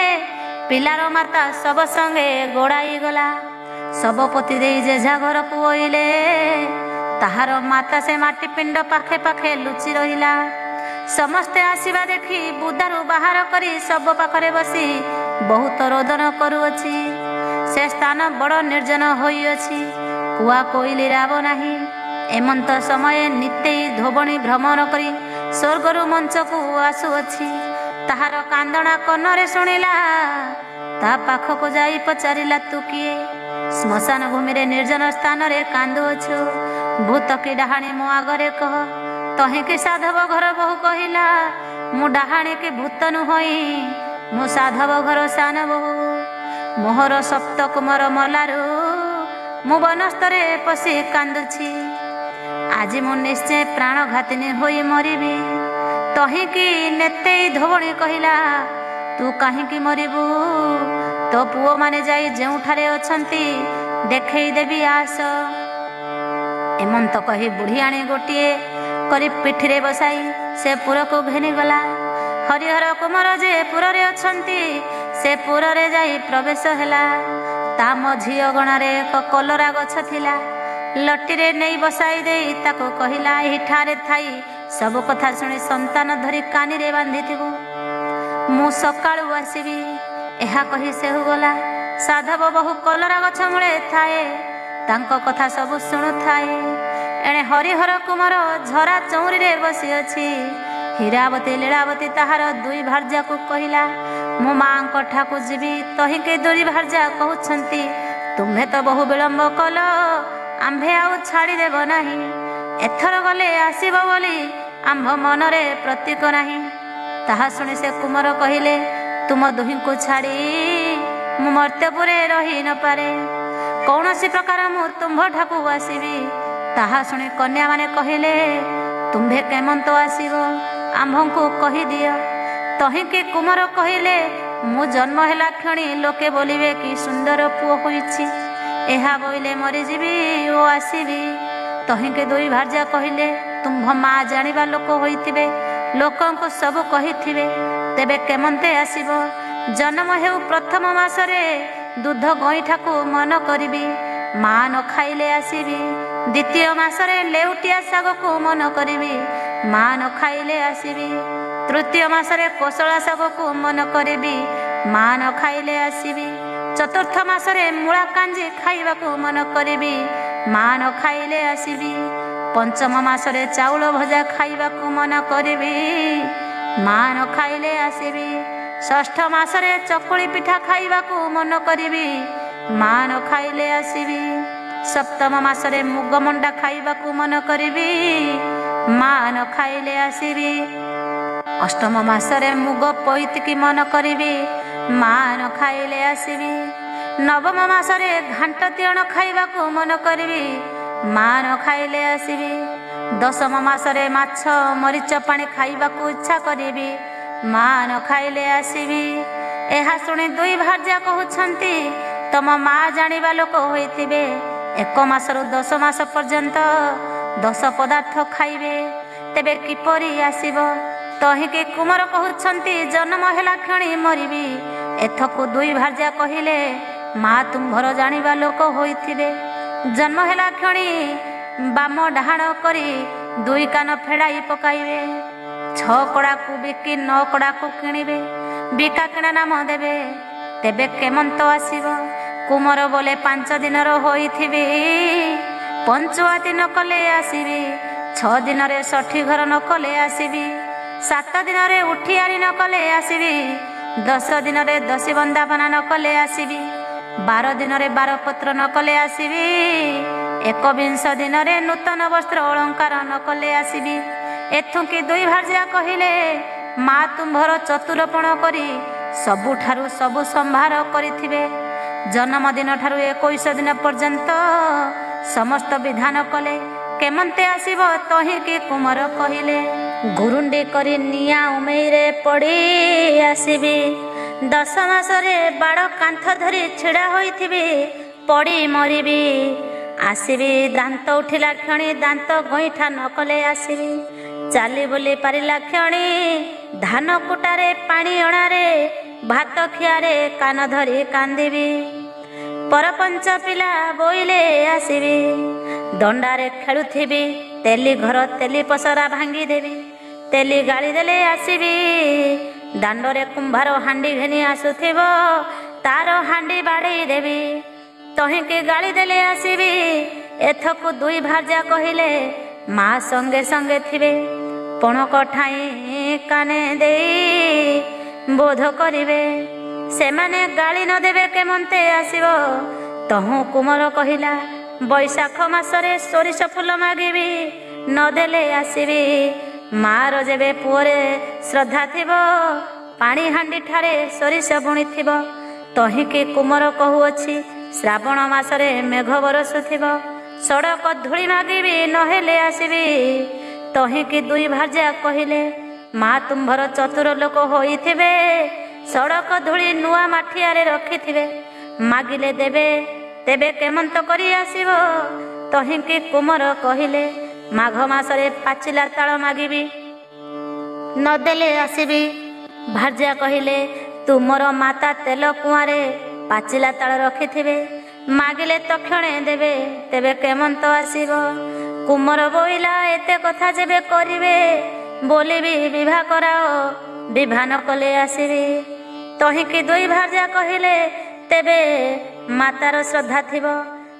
ପିଲାର ମାତା ଶବ ସଙ୍ଗେ ଗୋଡ଼ାଇ ଗଲା। ଶବ ପୋତି ଦେଇ ଯେଝା ଘରକୁ ଅଇଲେ। ତାହାର ମାତା ସେ ମାଟି ପିଣ୍ଡ ପାଖେ ପାଖେ ଲୁଚି ରହିଲା। ସମସ୍ତେ ଆସିବା ଦେଖି ବୁଦାରୁ ବାହାର କରି ଶବ ପାଖରେ ବସି ବହୁତ ରୋଦନ କରୁଅଛି। ସେ ସ୍ଥାନ ବଡ଼ ନିର୍ଜନ ହୋଇଅଛି, କୁଆ କୋଇଲି ରାବ ନାହିଁ। ଏମନ୍ତ ସମୟରେ ନିତେଇ ଧୋବଣୀ ଭ୍ରମଣ କରି ସ୍ୱର୍ଗରୁ ମଞ୍ଚକୁ ଆସୁଅଛି। ତାହାର କାନ୍ଦଣା କନରେ ଶୁଣିଲା। ତା ପାଖକୁ ଯାଇ ପଚାରିଲା, ତୁ କିଏ? ଶ୍ମଶାନ ଭୂମିରେ ନିର୍ଜନ ସ୍ଥାନରେ କାନ୍ଦୁଅଛୁ, ଭୂତ କି ଡାହାଣୀ ମୋ ଆଗରେ କହ। ତହିଁକି ସାଧବ ଘର ବୋହୂ କହିଲା, ମୁଁ ଡାହାଣୀ କି ଭୂତ ନୁହଁ, ମୁଁ ସାଧବ ଘର ସାନ ବୋହୂ। ମୋହର ସପ୍ତ କୁମର ମଲାରୁ ମୁଁ ବନସ୍ତରେ ପଶି କାନ୍ଦୁଛି। ଆଜି ମୁଁ ନିଶ୍ଚୟ ପ୍ରାଣଘାତିନୀ ହୋଇ ମରିବି। ତହିଁକି ନେତେଇ ଧୋବଣୀ କହିଲା, ତୁ କାହିଁକି ମରିବୁ? ତୋ ପୁଅମାନେ ଯାଇ ଯେଉଁଠାରେ ଅଛନ୍ତି ଦେଖେଇ ଦେବି, ଆସ। ଏମନ୍ତ କହି ବୁଢ଼ିଆଣୀ ଗୋଟିଏ କରି ପିଠିରେ ବସାଇ ସେ ପୁରକୁ ଘେନିଗଲା। ହରିହର କୁମର ଯେ ପୁରରେ ଅଛନ୍ତି, ସେ ପୁରରେ ଯାଇ ପ୍ରବେଶ ହେଲା। ତା ମଝି ଅଗଣାରେ ଏକ କଲରା ଗଛ ଥିଲା। ଲଟିରେ ନେଇ ବସାଇ ଦେଇ ତାକୁ କହିଲା, ଏହିଠାରେ ଥାଇ ସବୁ କଥା ଶୁଣି ସନ୍ତାନ ଧରି କାନିରେ ବାନ୍ଧିଥିବୁ, ମୁଁ ସକାଳୁ ଆସିବି। ଏହା କହି ସେହୁ ଗଲା। ସାଧବ ବହୁ କଲରା ଗଛ ମୂଳେ ଥାଏ, ତାଙ୍କ କଥା ସବୁ ଶୁଣୁଥାଏ। ଏଣେ ହରିହର କୁମର ଝରା ଚଉଁରୀରେ ବସିଅଛି। ହୀରାବତୀ ଲୀଳାବତୀ ତାହାର 2 ଭାର୍ଯ୍ୟାକୁ କହିଲା, ମୁଁ ମାଙ୍କ ଠାକୁ ଯିବି। ତହିଁକି 2 ଭାର୍ଯ୍ୟା କହୁଛନ୍ତି, ତୁମ୍ଭେ ତ ବହୁ ବିଳମ୍ବ କଲ, ଆମ୍ଭେ ଆଉ ଛାଡ଼ିଦେବ ନାହିଁ। ଏଥର ଗଲେ ଆସିବ ବୋଲି ଆମ୍ଭ ମନରେ ପ୍ରତୀକ ନାହିଁ। ତାହା ଶୁଣି ସେ କୁମର କହିଲେ, ତୁମ ଦୁହିଁଙ୍କୁ ଛାଡ଼ି ମୁଁ ମର୍ତ୍ତ୍ୟପୁରେ ରହି ନପାରେ। କୌଣସି ପ୍ରକାର ମୁଁ ତୁମ୍ଭ ଠାକୁ ଆସିବି। ତାହା ଶୁଣି କନ୍ୟାମାନେ କହିଲେ, ତୁମ୍ଭେ କେମନ୍ତ ଆସିବ, ଆମ୍ଭଙ୍କୁ କହିଦିଅ। ତହିଁକି କୁମର କହିଲେ, ମୁଁ ଜନ୍ମ ହେଲା କ୍ଷଣି ଲୋକେ ବୋଲିବେ କି ସୁନ୍ଦର ପୁଅ ହୋଇଛି। ଏହା ବୋଇଲେ ମରିଯିବି ଓ ଆସିବି। ତହିଁକି 2 ଭାର୍ଯ୍ୟା କହିଲେ, ତୁମ୍ଭ ମା ଜାଣିବା ଲୋକ ହୋଇଥିବେ, ଲୋକଙ୍କୁ ସବୁ କହିଥିବେ, ତେବେ କେମନ୍ତେ ଆସିବ? ଜନ୍ମ ହେଉ ପ୍ରଥମ ମାସରେ ଦୁଧ ଗଇଁଠାକୁ ମନ କରିବି, ମା ନ ଖାଇଲେ ଆସିବି। ଦ୍ୱିତୀୟ ମାସରେ ଲେଉଟିଆ ଶାଗକୁ ମନ କରିବି, ମା ନ ଖାଇଲେ ଆସିବି। ତୃତୀୟ ମାସରେ କୋଶଳା ଶାଗକୁ ମନ କରିବି, ମା ନ ଖାଇଲେ ଆସିବି। ଚତୁର୍ଥ ମାସରେ ମୂଳା କାଞ୍ଜି ଖାଇବାକୁ ମନ କରିବି, ମା ନ ଖାଇଲେ ଆସିବି। ପଞ୍ଚମ ମାସରେ ଚାଉଳ ଭଜା ଖାଇବାକୁ ମନ କରିବି, ମା ନ ଖାଇଲେ ଆସିବି। ଷଷ୍ଠ ମାସରେ ଚକୁଳି ପିଠା ଖାଇବାକୁ ମନ କରିବି, ମା ନ ଖାଇଲେ ଆସିବି। ସପ୍ତମ ମାସରେ ମୁଗ ମଣ୍ଡା ଖାଇବାକୁ ମନ କରିବି, ମା ନ ଖାଇଲେ ଆସିବି। ଅଷ୍ଟମ ମାସରେ ମୁଗ ପୋଇତିକି ମନ କରିବି, ମା ନ ଖାଇଲେ ଆସିବି। ନବମ ମାସରେ ଘାଣ୍ଟ ତିଅଣ ଖାଇବାକୁ ମନ କରିବି, ମା ନ ଖାଇଲେ ଆସିବି। ଦଶମ ମାସରେ ମାଛ ମରିଚ ପାଣି ଖାଇବାକୁ ଇଚ୍ଛା କରିବି, ମା ନ ଖାଇଲେ ଆସିବି। ଏହା ଶୁଣି ଦୁଇ ଭାର୍ଯ୍ୟା କହୁଛନ୍ତି, ତମ ମା ଜାଣିବା ଲୋକ ହୋଇଥିବେ 1 ମାସରୁ 10 ମାସ ପର୍ଯ୍ୟନ୍ତ 10 ପଦାର୍ଥ ଖାଇବେ, ତେବେ କିପରି ଆସିବ? ତହିଁକି କୁମାର କହୁଛନ୍ତି, ଜନ୍ମ ହେଲା କ୍ଷଣି ମରିବି। ଏଥକୁ ଦୁଇ ଭାର୍ଯ୍ୟା କହିଲେ, ମା ତୁମ୍ଭର ଜାଣିବା ଲୋକ ହୋଇଥିବେ। ଜନ୍ମ ହେଲା କ୍ଷଣି ବାମ ଡାହାଣ କରି 2 କାନ ଫେଡ଼ାଇ ପକାଇବେ। 6 କଡ଼ାକୁ ବିକି 9 କଡ଼ାକୁ କିଣିବେ, ବିକା କିଣା ନାମ ଦେବେ, ତେବେ କେମନ୍ତ ଆସିବ? କୁମାର ବୋଲେ 5 ଦିନର ହୋଇଥିବି, ପଞ୍ଚୁଆତି ନ କଲେ ଆସିବି। 6 ଦିନରେ 60 ଘର ନ କଲେ ଆସିବି। 7 ଦିନରେ ଉଠିଆରି ନ କଲେ ଆସିବି। 10 ଦିନରେ 10 ବନ୍ଦାପନା ନ କଲେ ଆସିବି। 12 ଦିନରେ 12 ପତ୍ର ନ କଲେ ଆସିବି। 21 ଦିନରେ ନୂତନ ବସ୍ତ୍ର ଅଳଙ୍କାର ନ କଲେ ଆସିବି। ଏଥୁକି ଦୁଇ ଭାର୍ଯ୍ୟା କହିଲେ, ମା ତୁମ୍ଭର ଚତୁରପଣ କରି ସବୁଠାରୁ ସବୁ ସମ୍ଭାର କରିଥିବେ। ଜନ୍ମଦିନ ଠାରୁ 21 ଦିନ ପର୍ଯ୍ୟନ୍ତ ସମସ୍ତ ବିଧାନ କଲେ, କେମନ୍ତେ ଆସିବ? ତହିଁକି କୁମାର କହିଲେ, ଗୁରୁଣ୍ଡି କରି ନିଆଁ ଉମେଇରେ ପଡ଼ି ଆସିବି। 10 ମାସରେ ବାଡ଼ କାନ୍ଥ ଧରି ଛିଡ଼ା ହୋଇଥିବି, ପଡ଼ି ମରିବି। ଆସିବି ଦାନ୍ତ ଉଠିଲା କ୍ଷଣି ଦାନ୍ତ ଗଇଁଠା ନ କଲେ ଆସିବି। ଚାଲି ବୁଲି ପାରିଲା କ୍ଷଣି ଧାନ କୁଟାରେ ପାଣି ଅଣାରେ ଭାତ ଖିଆରେ କାନ ଧରି କାନ୍ଦିବି। ପରପଞ୍ଚ ପିଲା ବୋଇଲେ ଆସିବି। ଦଣ୍ଡାରେ ଖେଳୁଥିବି, ତେଲି ଘର ତେଲି ପସରା ଭାଙ୍ଗିଦେବି। ତେଲି ଗାଳି ଦେଲେ ଆସିବି। ଦାଣ୍ଡରେ କୁମ୍ଭାର ହାଣ୍ଡି ଘେନି ଆସୁଥିବ, ତାର ହାଣ୍ଡି ବାଡ଼େଇ ଦେବି। ତହିଁକି ଗାଳି ଦେଲେ ଆସିବି। ଏଥକୁ ଦୁଇ ଭାର୍ଯ୍ୟା କହିଲେ, ମା ସଙ୍ଗେ ସଙ୍ଗେ ଥିବେ। ପଣକ ଠାଇଁ କାନେ ଦେଇ ବୋଧ କରିବେ, ସେମାନେ ଗାଳି ନ ଦେବେ କେମନ୍ତେ ଆସିବ? ତହୁଁ କୁମାର କହିଲା, ବୈଶାଖ ମାସରେ ସୋରିଷ ଫୁଲ ମାଗିବି, ନଦେଲେ ଆସିବି। ମାର ଯେବେ ପୁଅରେ ଶ୍ରଦ୍ଧା ଥିବ, ପାଣି ହାଣ୍ଡି ଠାରେ ସୋରିଷ ବୁଣିଥିବ। ତହିଁକି କୁମାର କହୁଅଛି, ଶ୍ରାବଣ ମାସରେ ମେଘ ବରସୁଥିବ। ସଡ଼କ ଧୂଳି ମାଗିବି, ନହେଲେ ଆସିବି। ତହିଁକି ଦୁଇ ଭାର୍ଯ୍ୟା କହିଲେ, ମା ତୁମ୍ଭର ଚତୁର ଲୋକ ହୋଇଥିବେ। ସଡ଼କ ଧୂଳି ନୂଆ ମାଠିଆରେ ରଖିଥିବେ, ମାଗିଲେ ଦେବେ, ତେବେ କେମନ୍ତ କରି ଆସିବ? ତହିଁକି କୁମାର କହିଲେ, ମାଘ ମାସରେ ପାଚିଲା ତାଳ ମାଗିବି, ନଦେଲେ ଆସିବି। ଭାର୍ଯ୍ୟା କହିଲେ, ତୁମର ମାତା ତେଲ କୁଆଁରେ ପାଚିଲା ତାଳ ରଖିଥିବେ, ମାଗିଲେ ତକ୍ଷଣେ ଦେବେ, ତେବେ କେମନ୍ତ ଆସିବ? କୁମାର ବୋଇଲା, ଏତେ କଥା ଯେବେ କରିବେ, ବୋଲିବି ବିଭା କରାଅ, ବିଭା ନ କଲେ ଆସିବି। ତହିଁକି ଦୁଇ ଭାର୍ଯ୍ୟା କହିଲେ, ତେବେ ମାତାର ଶ୍ରଦ୍ଧା ଥିବ,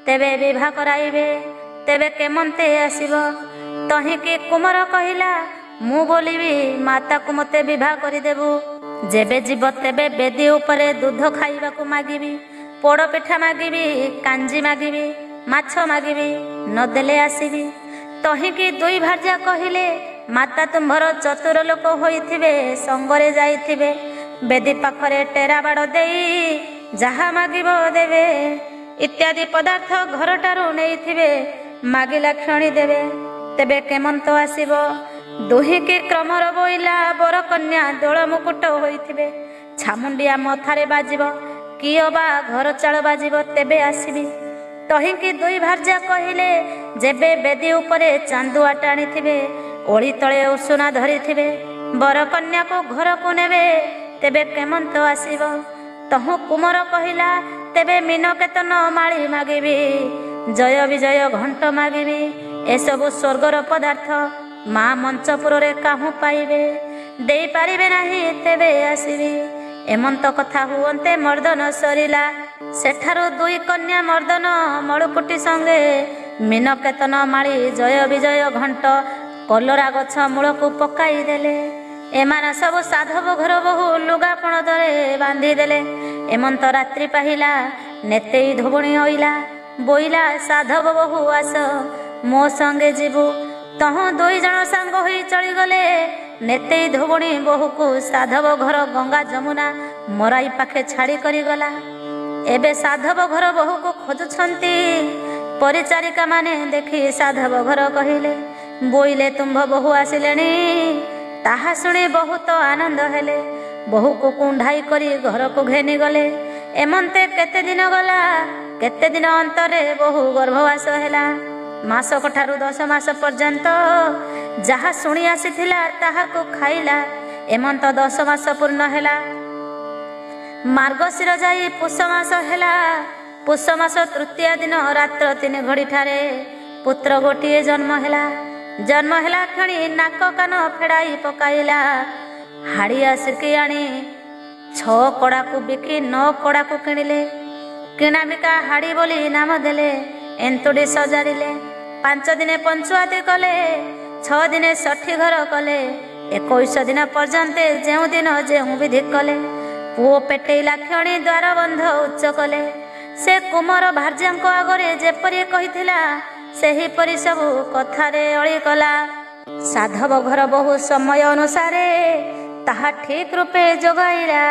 ତେବେ ବିଭା କରାଇବେ, ତେବେ କେମନ୍ତେ ଆସିବ? ତହିଁକି କୁମାର କହିଲା, ମୁଁ ବୋଲିବି ମାତାକୁ ମୋତେ ବିଭା କରିଦେବୁ। ଯେବେ ଯିବ ତେବେ ବେଦୀ ଉପରେ ଦୁଧ ଖାଇବାକୁ ମାଗିବି, ପୋଡ଼ ପିଠା ମାଗିବି, କାଞ୍ଜି ମାଗିବି, ମାଛ ମାଗିବି, ନଦେଲେ ଆସିବି। ତହିଁକି ଦୁଇ ଭାର୍ଯ୍ୟା କହିଲେ, ମାତା ତୁମ୍ଭର ଚତୁର ଲୋକ ହୋଇଥିବେ, ସଙ୍ଗରେ ଯାଇଥିବେ। ବେଦୀ ପାଖରେ ଟେରା ବାଡ଼ ଦେଇ ଯାହା ମାଗିବ ଦେବେ। ଇତ୍ୟାଦି ପଦାର୍ଥ ଘରଠାରୁ ନେଇଥିବେ, ମାଗିଲା କ୍ଷଣି ଦେବେ, ତେବେ କେମନ୍ତ ଆସିବ? ଦୁହିଁକି କ୍ରମର ବୋଇଲା, ବର କନ୍ୟା ଦୋଳ ମୁକୁଟ ହୋଇଥିବେ। ଛାମୁଣ୍ଡିଆ ମଥାରେ ବାଜିବ, କିଅ ବା ଘର ଚାଳ ବାଜିବ, ତେବେ ଆସିବି। ତହିଁକି ଦୁଇ ଭାର୍ଯ୍ୟା କହିଲେ, ଯେବେ ବେଦୀ ଉପରେ ଚାନ୍ଦୁଆ ଟାଣିଥିବେ, ଓଳି ତଳେ ଉଷୁନା ଧରିଥିବେ, ବର କନ୍ୟାକୁ ଘରକୁ ନେବେ, ତେବେ କେମନ୍ତ ଆସିବ? ତହୁଁ କୁମାର କହିଲା, ତେବେ ମୀନକେତନ ମାଳି ମାଗିବି, ଜୟ ବିଜୟ ଘଣ୍ଟ ମାଗିବି। ଏସବୁ ସ୍ୱର୍ଗର ପଦାର୍ଥ, ମା ମଞ୍ଚପୁରରେ କାହୁଁ ପାଇବେ, ଦେଇପାରିବେ ନାହିଁ, ତେବେ ଆସିବି। ଏମନ୍ତ କଥା ହୁଅନ୍ତେ ମର୍ଦ୍ଦନ ସରିଲା। ସେଠାରୁ ଦୁଇ କନ୍ୟା ମର୍ଦ୍ଦନ ମଳୁକୁଟି ସଙ୍ଗେ ମୀନକେତନ ମାଳି ଜୟ ବିଜୟ ଘଣ୍ଟ କଲରା ଗଛ ମୂଳକୁ ପକାଇ ଦେଲେ। ଏମାନେ ସବୁ ସାଧବ ଘର ବୋହୁ ଲୁଗାପଣ ଦରେ ବାନ୍ଧିଦେଲେ। ଏମନ୍ତ ରାତ୍ରି ପାହିଲା, ନେତେଇ ଧୋବଣୀ ଅଇଲା, ବୋଇଲା, ସାଧବ ବୋହୁ ଆସ, ମୋ ସଙ୍ଗେ ଯିବୁ। ତହୁଁ ଦୁଇ ଜଣ ସାଙ୍ଗ ହୋଇ ଚଳିଗଲେ। ନେତେଇ ଧୋବଣୀ ବୋହୂକୁ ସାଧବ ଘର ଗଙ୍ଗା ଯମୁନା ମରାଇ ପାଖେ ଛାଡ଼ି କରି ଗଲା। ଏବେ ସାଧବ ଘର ବୋହୂକୁ ଖୋଜୁଛନ୍ତି। ପରିଚାରିକା ମାନେ ଦେଖି ସାଧବ ଘର କହିଲେ, ବୋଇଲେ ତୁମ୍ଭ ବୋହୂ ଆସିଲେଣି। ତାହା ଶୁଣି ବହୁତ ଆନନ୍ଦ ହେଲେ। ବୋହୂ को कुंढाई करी घर को घेनी गले। एमंते केते दिन गला, केते दिन अंतरे बहु गर्भवास हैला। मासक ठारू 10 मास पर्यंत जहा शुणी आसीथिला ताहा को खाइला। एमंत 10 मास पूर्ण हैला। मार्गशीर जाई पुष मास हैला। पुष मास तृतीय दिन रात्र 3 घड़ी ठारे पुत्र गोटिए जन्म हैला। जन्म हैला क्षणी नाक कान फेड़ाई पकाइला। हाड़िया सिरकी आनी 6 कड़ा को बिकी 9 कड़ा को किणिले। किणा बिका हाड़ी बोली नाम देले। एंतुड़ी सजाड़िले। 5 दिने पंचुआती कले। 6 दिने षठी घर कले। 21 दिन पर्यंत जेउ दिन जेउ विधि कले। पुओ पेटेइला क्षणी द्वार बंध उच्च कले। से कुमार भार्या आगरे जेपरी कहिथिला सेहीपरि सबु कथारे अळी कला। साधव घर बहु समय अनुसारे ताहा ठीक रूपे जोगाइला।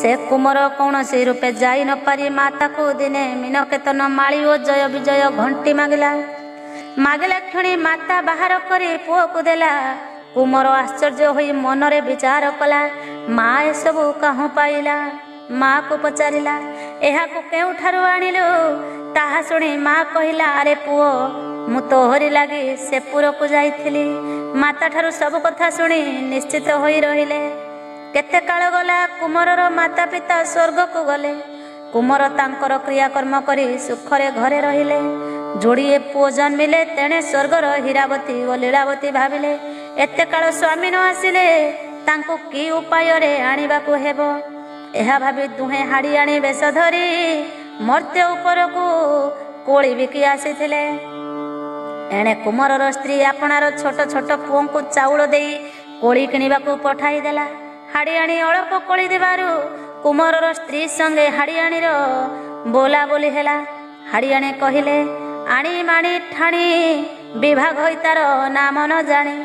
से कुमार कौनसी रूपे जाई न पारी माता को दिने मीनकेतन माली ओ जय विजय घंटी मागिला। मागिला क्षणी माता बाहर करी पुओ को देला। कुमार आश्चर्य होई मनरे विचार कला। माँ ए सबु कहूँ पाइला। माँ को पचारिला एहा को केउठारु आनिलु। ताहा सुनी माँ कहिला अरे पुओ मु तोहरी लागी सेपुर को जाइथिली। माता ठारू सब कथा सुनी निश्चित होई रहिले। केते काल गला कुमारर माता पिता स्वर्ग को गले। कुमार तांकर क्रियाकर्म करी सुखरे घरे रहिले। जोड़िए पुओ जन्मिले तेणे स्वर्गर हीरावती और लीलावती भाविले। एते काल स्वामी न आसिले तांको की उपाय रे आनिबा को हेबो। एहा भाबी दुहे हाड़ी आनी बेश धरी मर्त्य उपर को कोली बिकी आसीथिले। एणे कुमारर स्त्री आपणार छोट छोट पुओं को चाउल देई कोली किनिबा को पठाई देला। हाड़ी आनी अल्प कोली देबारु कुमारर स्त्री संगे हाड़ी आनीर बोला बोली हेला। हाड़ी आनी कहिले आनी माणी ठाणी विभाग होई तार नाम न जानी।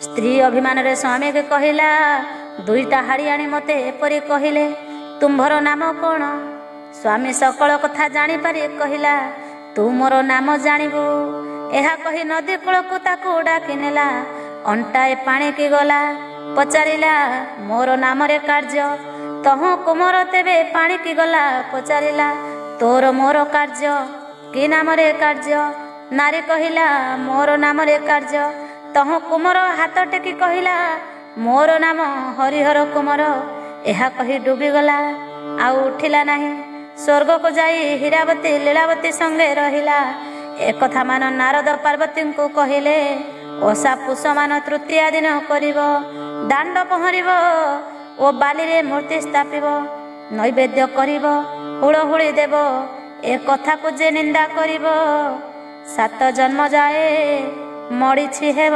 स्त्री अभिमान रे स्वामी के कहिला 2टा हाड़ी आनी मते एपरी कहिले तुम्भर नाम कौन। स्वामी सकल कथा जानी पारी कहिला तू मोर नाम जानिबू। एहा कही नदी कूल को ताकू डाकी नेला। अंटाए पानी की गला पचारिला मोर नाम रे कार्य। तहु कुमार तेबे पानी की गला पचारिला तोर मोर कार्य कि नाम रे कार्य। नारी कहिला मोर नाम रे कार्य। तहु कुमार हाथ टेकी कहिला मोर नाम हरिहर कुमार। एहा कही डूबी गला आउ उठिला नहीं। स्वर्ग को जाई हीरावती लीलावती संगे रहिला। एक कथा मान नारद पार्वती को कहिले ओषा पुष मान तृतीय दिन करिब। दांड पहरिब ओ बाली रे मूर्ति स्थापिब। नैवेद्य करिब हुड़हुड़ी देव। ए कथा को जे निंदा करिब 7 जन्म जाए मड़िछि हेब।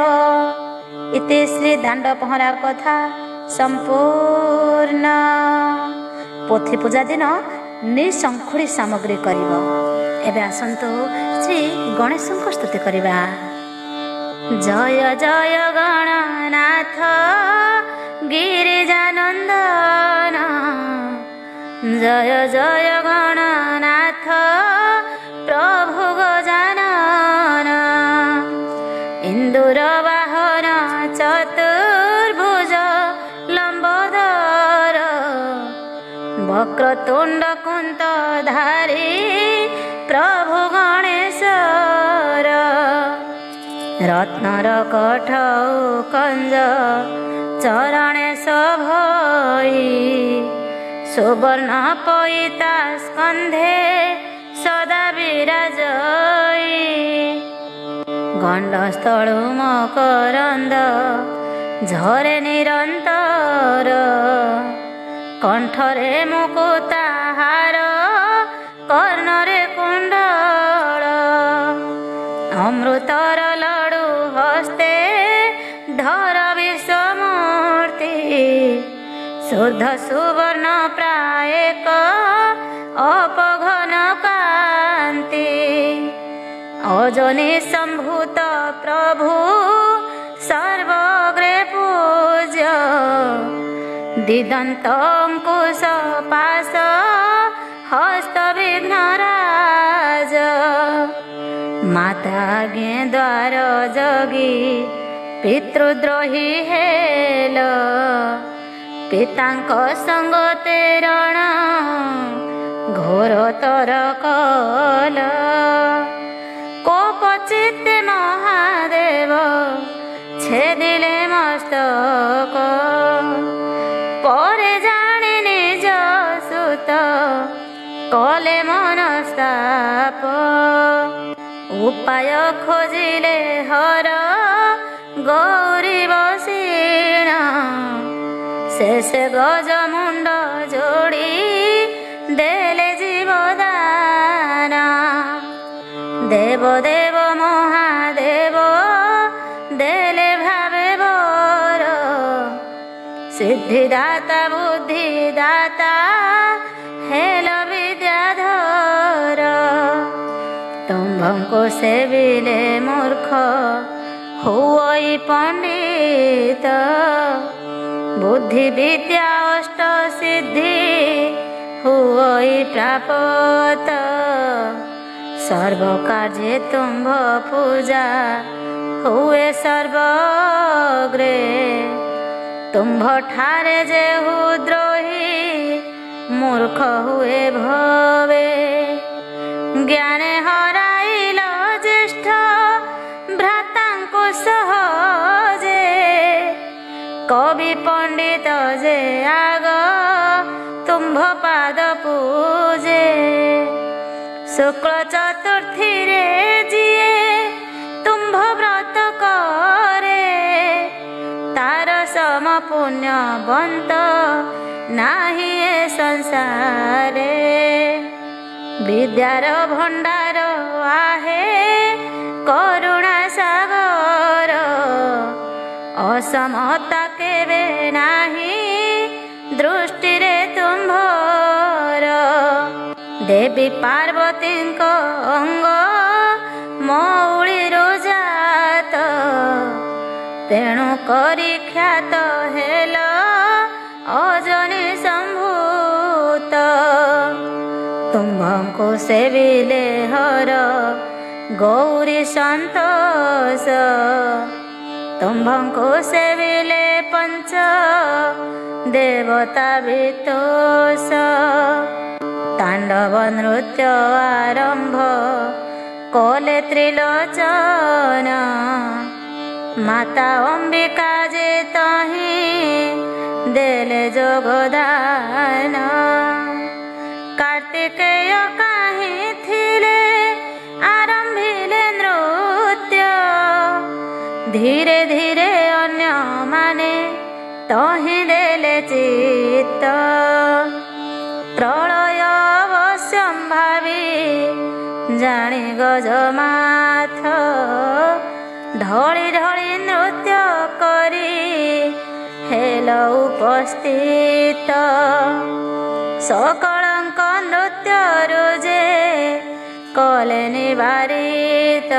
इति श्री दांड पहरा कथा संपूर्ण। पोथी पूजा दिन निशंखुड़ी सामग्री करिब। एबे आसंतु श्री गणेश को स्तुति करिबा। जय जय गणनाथ गिरिजानंदन। जय जय गणनाथ प्रभु गजानन। इंदुर वाहन चतुर्भुज लंबोदर। वक्रतुंड कुंत धारी प्रभु गणेशर। रत्नर कठ कंज चरणे सभई। सुवर्ण पईता स्कंधे सदा विराजई। गंडस्थलु मकरंद झरे निरंतर। कंठरे मुकुताहार कर्णरे कुंडल। अमृतर लडु हस्ते धर विश्वमूर्ति। शुद्ध सुवर्ण प्रायक अपघन कांति। अजनी संभूत प्रभु सर्वग्रे पूज्य। दिदंत अंकुश पाश हस्त विघ्नराज। माता गे द्वार जगी पितृद्रोही हेल। ପିତାଙ୍କ ସଙ୍ଗ ତେରଣ ଘୋର ତର କଲ। କୋପ ଚିତ୍ତେ ମହାଦେବ ଛେଦିଲେ ମସ୍ତକ। ପରେ ଜାଣି ନିଜ ସୁତ କଲେ ମନସ୍ତାପ। ଉପାୟ ଖୋଜିଲେ ହର ଗୌରୀ ବସିଣ। ଶେଷେ ଗଜ ମୁଣ୍ଡ ଯୋଡ଼ି ଦେଲେ ଜୀବଦାନ। ଦେବ ଦେବ ମହାଦେବ ଦେଲେ ଭାବେ ବର। ସିଦ୍ଧିଦାତା ବୁଦ୍ଧିଦାତା ହେଲ ବିଦ୍ୟାଧର। ତୁମ୍ଭଙ୍କୁ ସେବିଲେ ମୂର୍ଖ ହୁଅଇ ପଣ୍ଡିତ। ବୁଦ୍ଧି ବିଦ୍ୟା ଅଷ୍ଟ ସିଦ୍ଧି ହୁଅଇ ପ୍ରାପତ। ସର୍ବ କାର୍ଯ୍ୟେ ତୁମ୍ଭ ପୂଜା ହୁଏ ସର୍ବଗ୍ରେ। ତୁମ୍ଭ ଠାରେ ଯେହୁ ଦ୍ରୋହୀ ମୂର୍ଖ ହୁଏ ଭବେ। ଜ୍ଞାନେ ହରାଇଲ ଜ୍ୟେଷ୍ଠ ଭ୍ରାତାଙ୍କୁ ସହଜେ। କବି ପଣ୍ଡିତ ଯେ ଆଗ ତୁମ୍ଭ ପାଦ ପୂଜେ। ଶୁକ୍ଳ ଚତୁର୍ଥୀରେ ଯିଏ ତୁମ୍ଭ ବ୍ରତ କରେ। ତାର ସମ ପୁଣ୍ୟବନ୍ତ ନାହିଁ ଏ ସଂସାରେ। ବିଦ୍ୟାର ଭଣ୍ଡାର आहे କରୁଣା ସାଗର। ଅସମତା କେବେ ନାହିଁ ଦୃଷ୍ଟିରେ ତୁମ୍ଭର। ଦେବୀ ପାର୍ବତୀଙ୍କ ଅଙ୍ଗ ମଉଳିରୁ ଜାତ। ତେଣୁ କରି ଖ୍ୟାତ ହେଲ ଅଜନି ସମ୍ଭୂତ। ତୁମ୍ଭଙ୍କୁ ସେବିଲେ ହର ଗୌରୀ ସନ୍ତୋଷ। ତୁମ୍ଭଙ୍କୁ ସେବିଲେ ପଞ୍ଚ ଦେବତା ବିତୋଷ। ତାଣ୍ଡବ ନୃତ୍ୟ ଆରମ୍ଭ କଲେ ତ୍ରିଲୋଚନ। ମାତା ଅମ୍ବିକା ଯେ ତହିଁ ଦେଲେ ଯୋଗଦାନ। କାର୍ତ୍ତିକେୟ କାହିଁ ଥିଲେ ଆରମ୍ଭିଲେ ନୃତ୍ୟ। ଧୀରେ ଧୀରେ ଅନ୍ୟମାନେ ତହିଁ ଦେଲେ ଚିତ୍ତ। ପ୍ରଳୟ ଅବଶ୍ୟମ୍ଭାବୀ ଜାଣି ଗଜମାଥ। ଢଳି ଢଳି ନୃତ୍ୟ କରି ହେଲ ଉପସ୍ଥିତ। ସକଳଙ୍କ ନୃତ୍ୟରୁ ଯେ କଲେ ନିବାରିତ।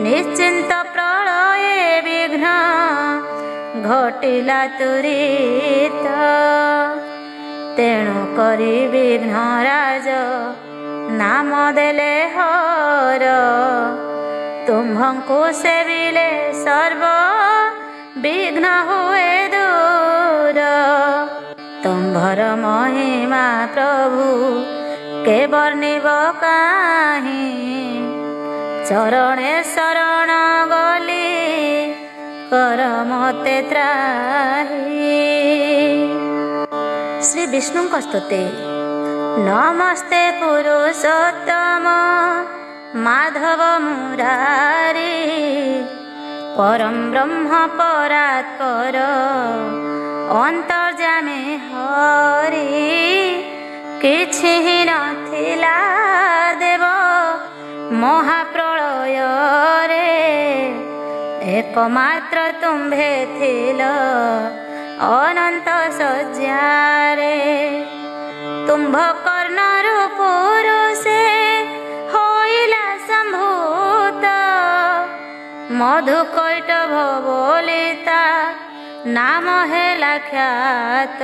ନିଶ୍ଚିନ୍ତ ପ୍ରଳୟେ ବିଘ୍ନ ଘଟିଲା ତୁରିତ। ତେଣୁ କରି ବିଘ୍ନରାଜ ନାମ ଦେଲେ ହର। ତୁମ୍ଭଙ୍କୁ ସେବିଲେ ସର୍ବ ବିଘ୍ନ ହୁଏ ଦୂର। ତୁମ୍ଭର ମହିମା ପ୍ରଭୁ କେ ବର୍ଣ୍ଣିବ କାହିଁ। ଚରଣେ ଶରଣ ଗଲି କର ମତେ ତ୍ରାହି। ଶ୍ରୀ ବିଷ୍ଣୁଙ୍କ ସ୍ତୁତି। ନମସ୍ତେ ପୁରୁଷୋତ୍ତମ ମାଧବ ମୁରାରୀ। ପରମ ବ୍ରହ୍ମ ପରାତ୍ପର ଅନ୍ତର୍ଯାମୀ ହରି। କିଛି ହିଁ ନଥିଲା ଦେବ ମହାପ୍ରଳୟରେ। ଏକମାତ୍ର ତୁମ୍ଭେ ଥିଲ ଅନନ୍ତ ଶଯ୍ୟାରେ। ତୁମ୍ଭ କର୍ଣ୍ଣରୁ ପୁରୁଷେ ହୋଇଲା ସମ୍ଭୂତ। ମଧୁକୈଟଭ ବୋଲିତା ନାମ ହେଲା ଖ୍ୟାତ।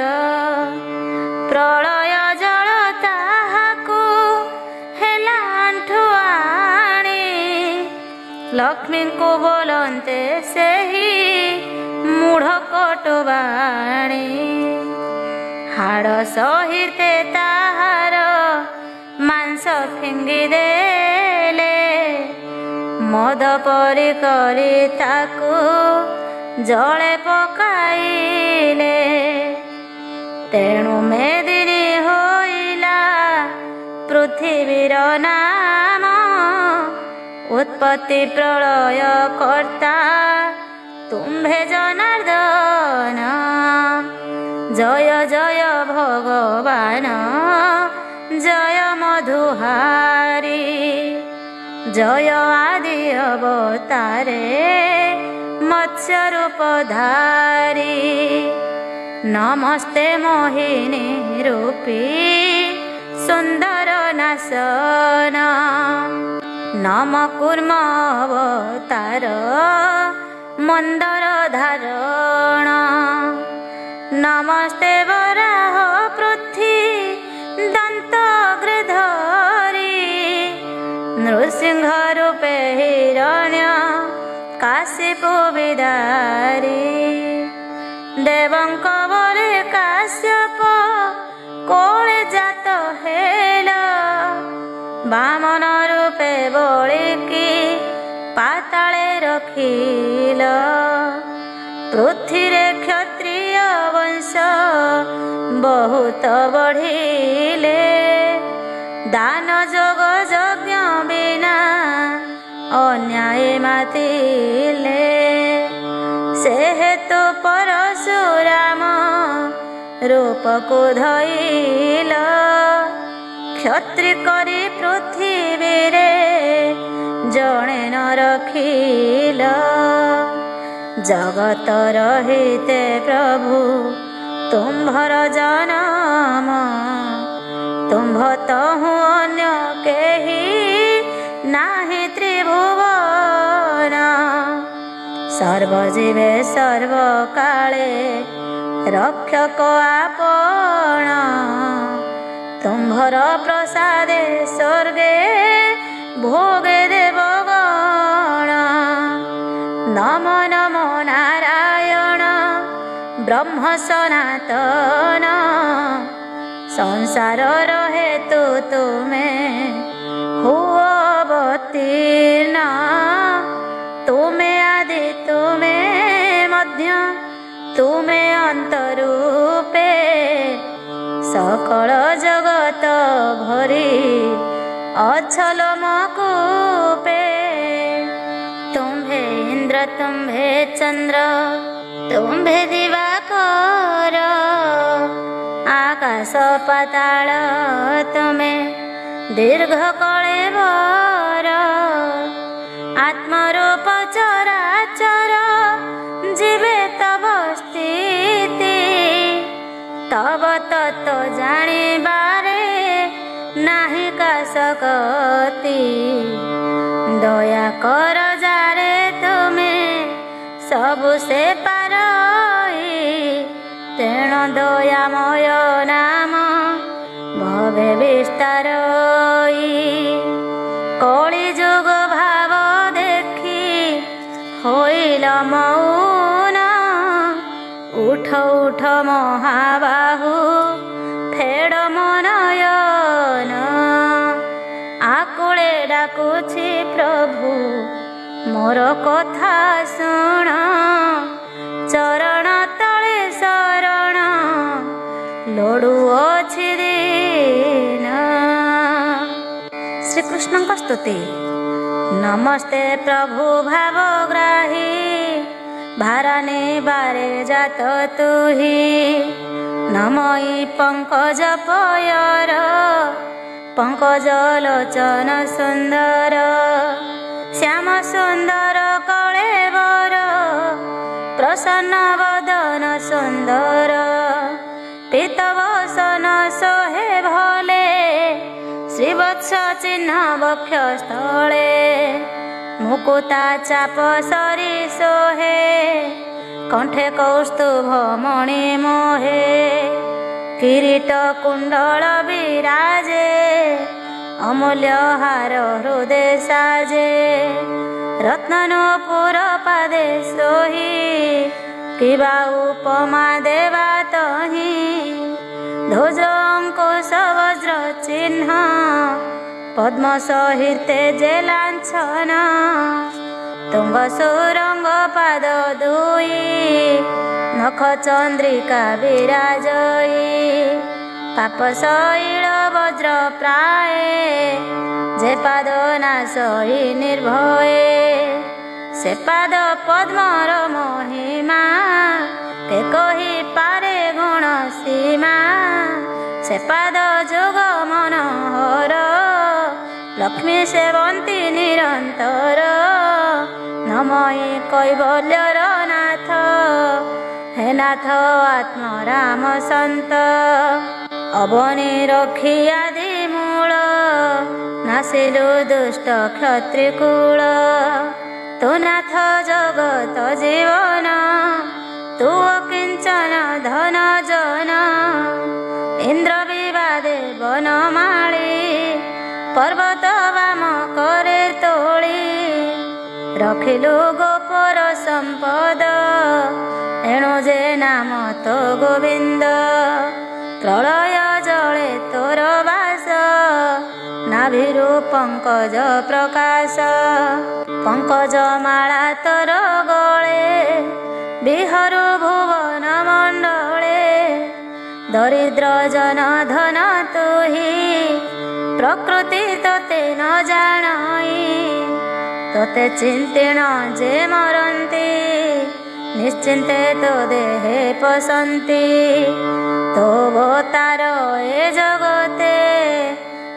ପ୍ରଳୟ ଜଳ ତାହାକୁ ହେଲା ଆଣ୍ଠୁଆଣି। ଲକ୍ଷ୍ମୀଙ୍କୁ ବୋଲନ୍ତେ ସେହି ମୂଢ଼ କୋଟ କଟୁବାଣୀ ହାଡ଼ ସହିତେ ତାହାର ମାଂସ ଫିଙ୍ଗି ଦେଲେ ମଦ ପରି କରି ତାକୁ ଜଳେ ପକାଇଲେ। ତେଣୁ ମେଦିନୀ ହୋଇଲା ପୃଥିବୀର ନାମ ଉତ୍ପତ୍ତି ପ୍ରଳୟ କର୍ତ୍ତା ତୁମ୍ଭେ ଜନାର୍ଦ୍ଦନ। ଜୟ ଜୟ ଭଗବାନ ଜୟ ମଧୁହାରୀ ଜୟ ଆଦି ଅବତାରେ ମତ୍ସ୍ୟ ରୂପଧାରୀ। ନମସ୍ତେ ମୋହିନୀ ରୂପୀ ସୁନ୍ଦର ନାଶନ ନମ କୁର୍ମ ଅବତାର ମନ୍ଦର ଧାରଣ। ନମସ୍ତେ ବରାହ ପୃଥ୍ୱୀ ଦନ୍ତଗ୍ରେ ଧରି ନୃସିଂହ ରୂପେ ହିରଣ୍ୟ କାଶ୍ୟପ ବିଦାରୀ। ଦେବଙ୍କ ବଳେ କାଶ୍ୟପ କୋଳେ ଜାତ ହେଲ ବାମନ ରୂପେ ବଳିକି ପାତାଳେ ରଖିଲ। ପୃଥ୍ୱୀରେ କ୍ଷତ୍ରିୟ ବଂଶ ବହୁତ ବଢ଼ିଲେ ଦାନ ଯୋଗ ଯଜ୍ଞ ବିନା ଅନ୍ୟାୟ ମାତିଲେ। ସେ ହେତୁ ପରଶୁରାମ ରୂପକୁ ଧଇଲ କ୍ଷତ୍ରି କରି ପୃଥିବୀରେ ଜଣେ ନ ରଖିଲ। ଜଗତର ହିତେ ପ୍ରଭୁ ତୁମ୍ଭର ଜନମ ତୁମ୍ଭ ତହୁଁ ଅନ୍ୟ କେହି ନାହିଁ ତ୍ରିଭୁବନ। ସର୍ବଜୀବେ ସର୍ବକାଳେ ରକ୍ଷକ ଆପଣ ତୁମ୍ଭର ପ୍ରସାଦେ ସ୍ୱର୍ଗେ ଭୋଗେ ଦେବଗଣ। ନମ ନମ ନାରାୟଣ ବ୍ରହ୍ମ ସନାତନ ସଂସାରର ହେତୁ ତୁମେ ହୁଅ ଅବତୀର୍ଣ୍ଣ। ତୁମେ ଆଦି ତୁମେ ମଧ୍ୟ ତୁମେ ଅନ୍ତ ରୂପେ ସକଳ ଜଗତ ଭରି ଅଛଲ ମକୁପେ। ତୁମ୍ଭେ ଇନ୍ଦ୍ର ତୁମ୍ଭେ ଚନ୍ଦ୍ର ତୁମ୍ଭେ ଦିବାକର ଆକାଶ ପାତାଳ ତୁମେ ଦୀର୍ଘ କଳେବର। ଆତ୍ମରୂପ ଚରାଚର ଯିବେ ତବ ସ୍ଥିତି ତବ ତତ୍ତ୍ୱ ଜାଣିବାରେ ନାହିଁ କାଶକତି। ଦୟା କର ଯାରେ ତୁମେ ସବୁ ସେ ପାରଇ ତେଣୁ ଦୟାମୟ ନାମ ଭବେ ବିସ୍ତାରଇ। କଳି ଯୁଗ ଭାବ ଦେଖି ହୋଇଲ ମୌନ ଉଠ ଉଠ ମହାବାହୁ ଫେଡ଼ ମନୟନ। ଆକୁଳେ ଡାକୁଛି ପ୍ରଭୁ ମୋର କଥା ଶୁଣ ଚରଣ ତଳେ ଶରଣ ଲୋଡ଼ୁଅଛି ଦିନ। ଶ୍ରୀକୃଷ୍ଣଙ୍କ ସ୍ତୁତି। ନମସ୍ତେ ପ୍ରଭୁ ଭାବଗ୍ରାହୀ ଭାରାନେ ବାରେ ଜାତ ତୁହି। ନମଇ ପଙ୍କଜ ପୟର ପଙ୍କଜ ଲୋଚନ ସୁନ୍ଦର ଶ୍ୟାମ ସୁନ୍ଦର କଳେବର ପ୍ରସନ୍ନ ବଦନ ସୁନ୍ଦର। ପୀତବସନ ସୋହେ ଭଲେ ଶ୍ରୀବତ୍ସ ଚିହ୍ନ ବକ୍ଷସ୍ଥଳେ। ମୁକୁତା ଚାପ ସରି ସୋହେ କଣ୍ଠେ କୌସ୍ତୁଭ ମଣି ମୋହେ। କିରୀଟ କୁଣ୍ଡଳ ବିରାଜେ ଅମୂଲ୍ୟ ହାର ହୃଦେ ସାଜେ। ରତ୍ନନୂପୁର ପାଦେ ସୋହି किबा उपमा देवा तहि ध्वज अंकुश वज्र चिन्ह पद्म सहिते जे लांछन तुंग सुरंग पाद दुई नख चंद्रिका विराजई पाप शैल वज्र प्राय जे पाद नाशई निर्भये से पाद पद्मर महिमा के कही पारे गुण सीमा से पाद जोग मनोहर लक्ष्मी सेवंती निरंतर नमये कैवल्यर नाथ हे नाथ आत्मराम संत अवनी रखी आदि मूल नासिलु दुष्ट क्षत्रिकूल तु नाथ जगत जीवन तु किंचन धन जन इंद्र विवादे वनमाली पर्वत वाम करे तोली रखिलु गोपर संपद एणु जे नाम तो गोविंद प्रलय जले तोर वास नाभिरु पंकज प्रकाश पंकज माला तोर गले बिहरु भुवन मंडले दरिद्र जन धन तुही प्रकृति तोते न जानई तोते चिंतिण जे मरंती निश्चिंते तो देहे पसंती तो अवतार ए जगते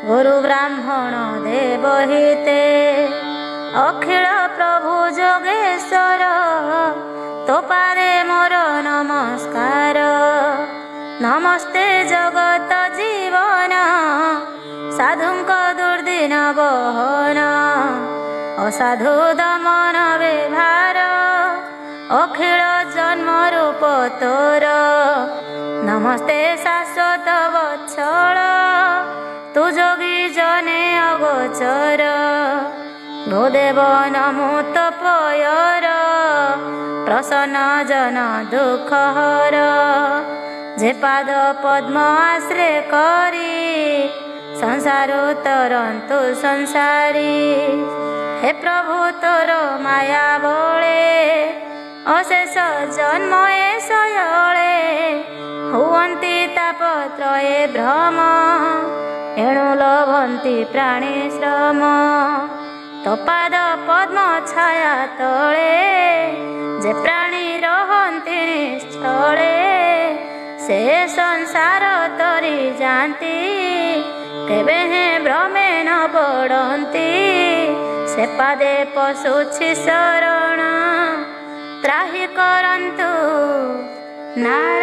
गुरु ब्राह्मण देव हिते अखिल प्रभु जोगेश्वर तो पारे मोर नमस्कार नमस्ते जगत जीवन साधुंक दुर्दिन बहन असाधु दमन व्यवहार अखिल जन्म रूप तोर नमस्ते शाश्वत वत्सल तु जोगी जने अगोचर भूदेव नमो तपयर प्रसन्न जन दुख हर जे पाद पद्म आश्रय करी संसार तरंतु संसारी हे प्रभु तोर माया बळे अशेष जन्म ए शयळे हुवन्ति तापत्रये भ्रम एणु लभन्ति प्राणी श्रम तो पाद पद्म छाया तले जे प्राणी रहन्ति निश्चले से संसार तरी जान्ति केबे हे भ्रमे न पड़न्ति से पादे पशुछि शरण त्राहि करन्तु नारायण।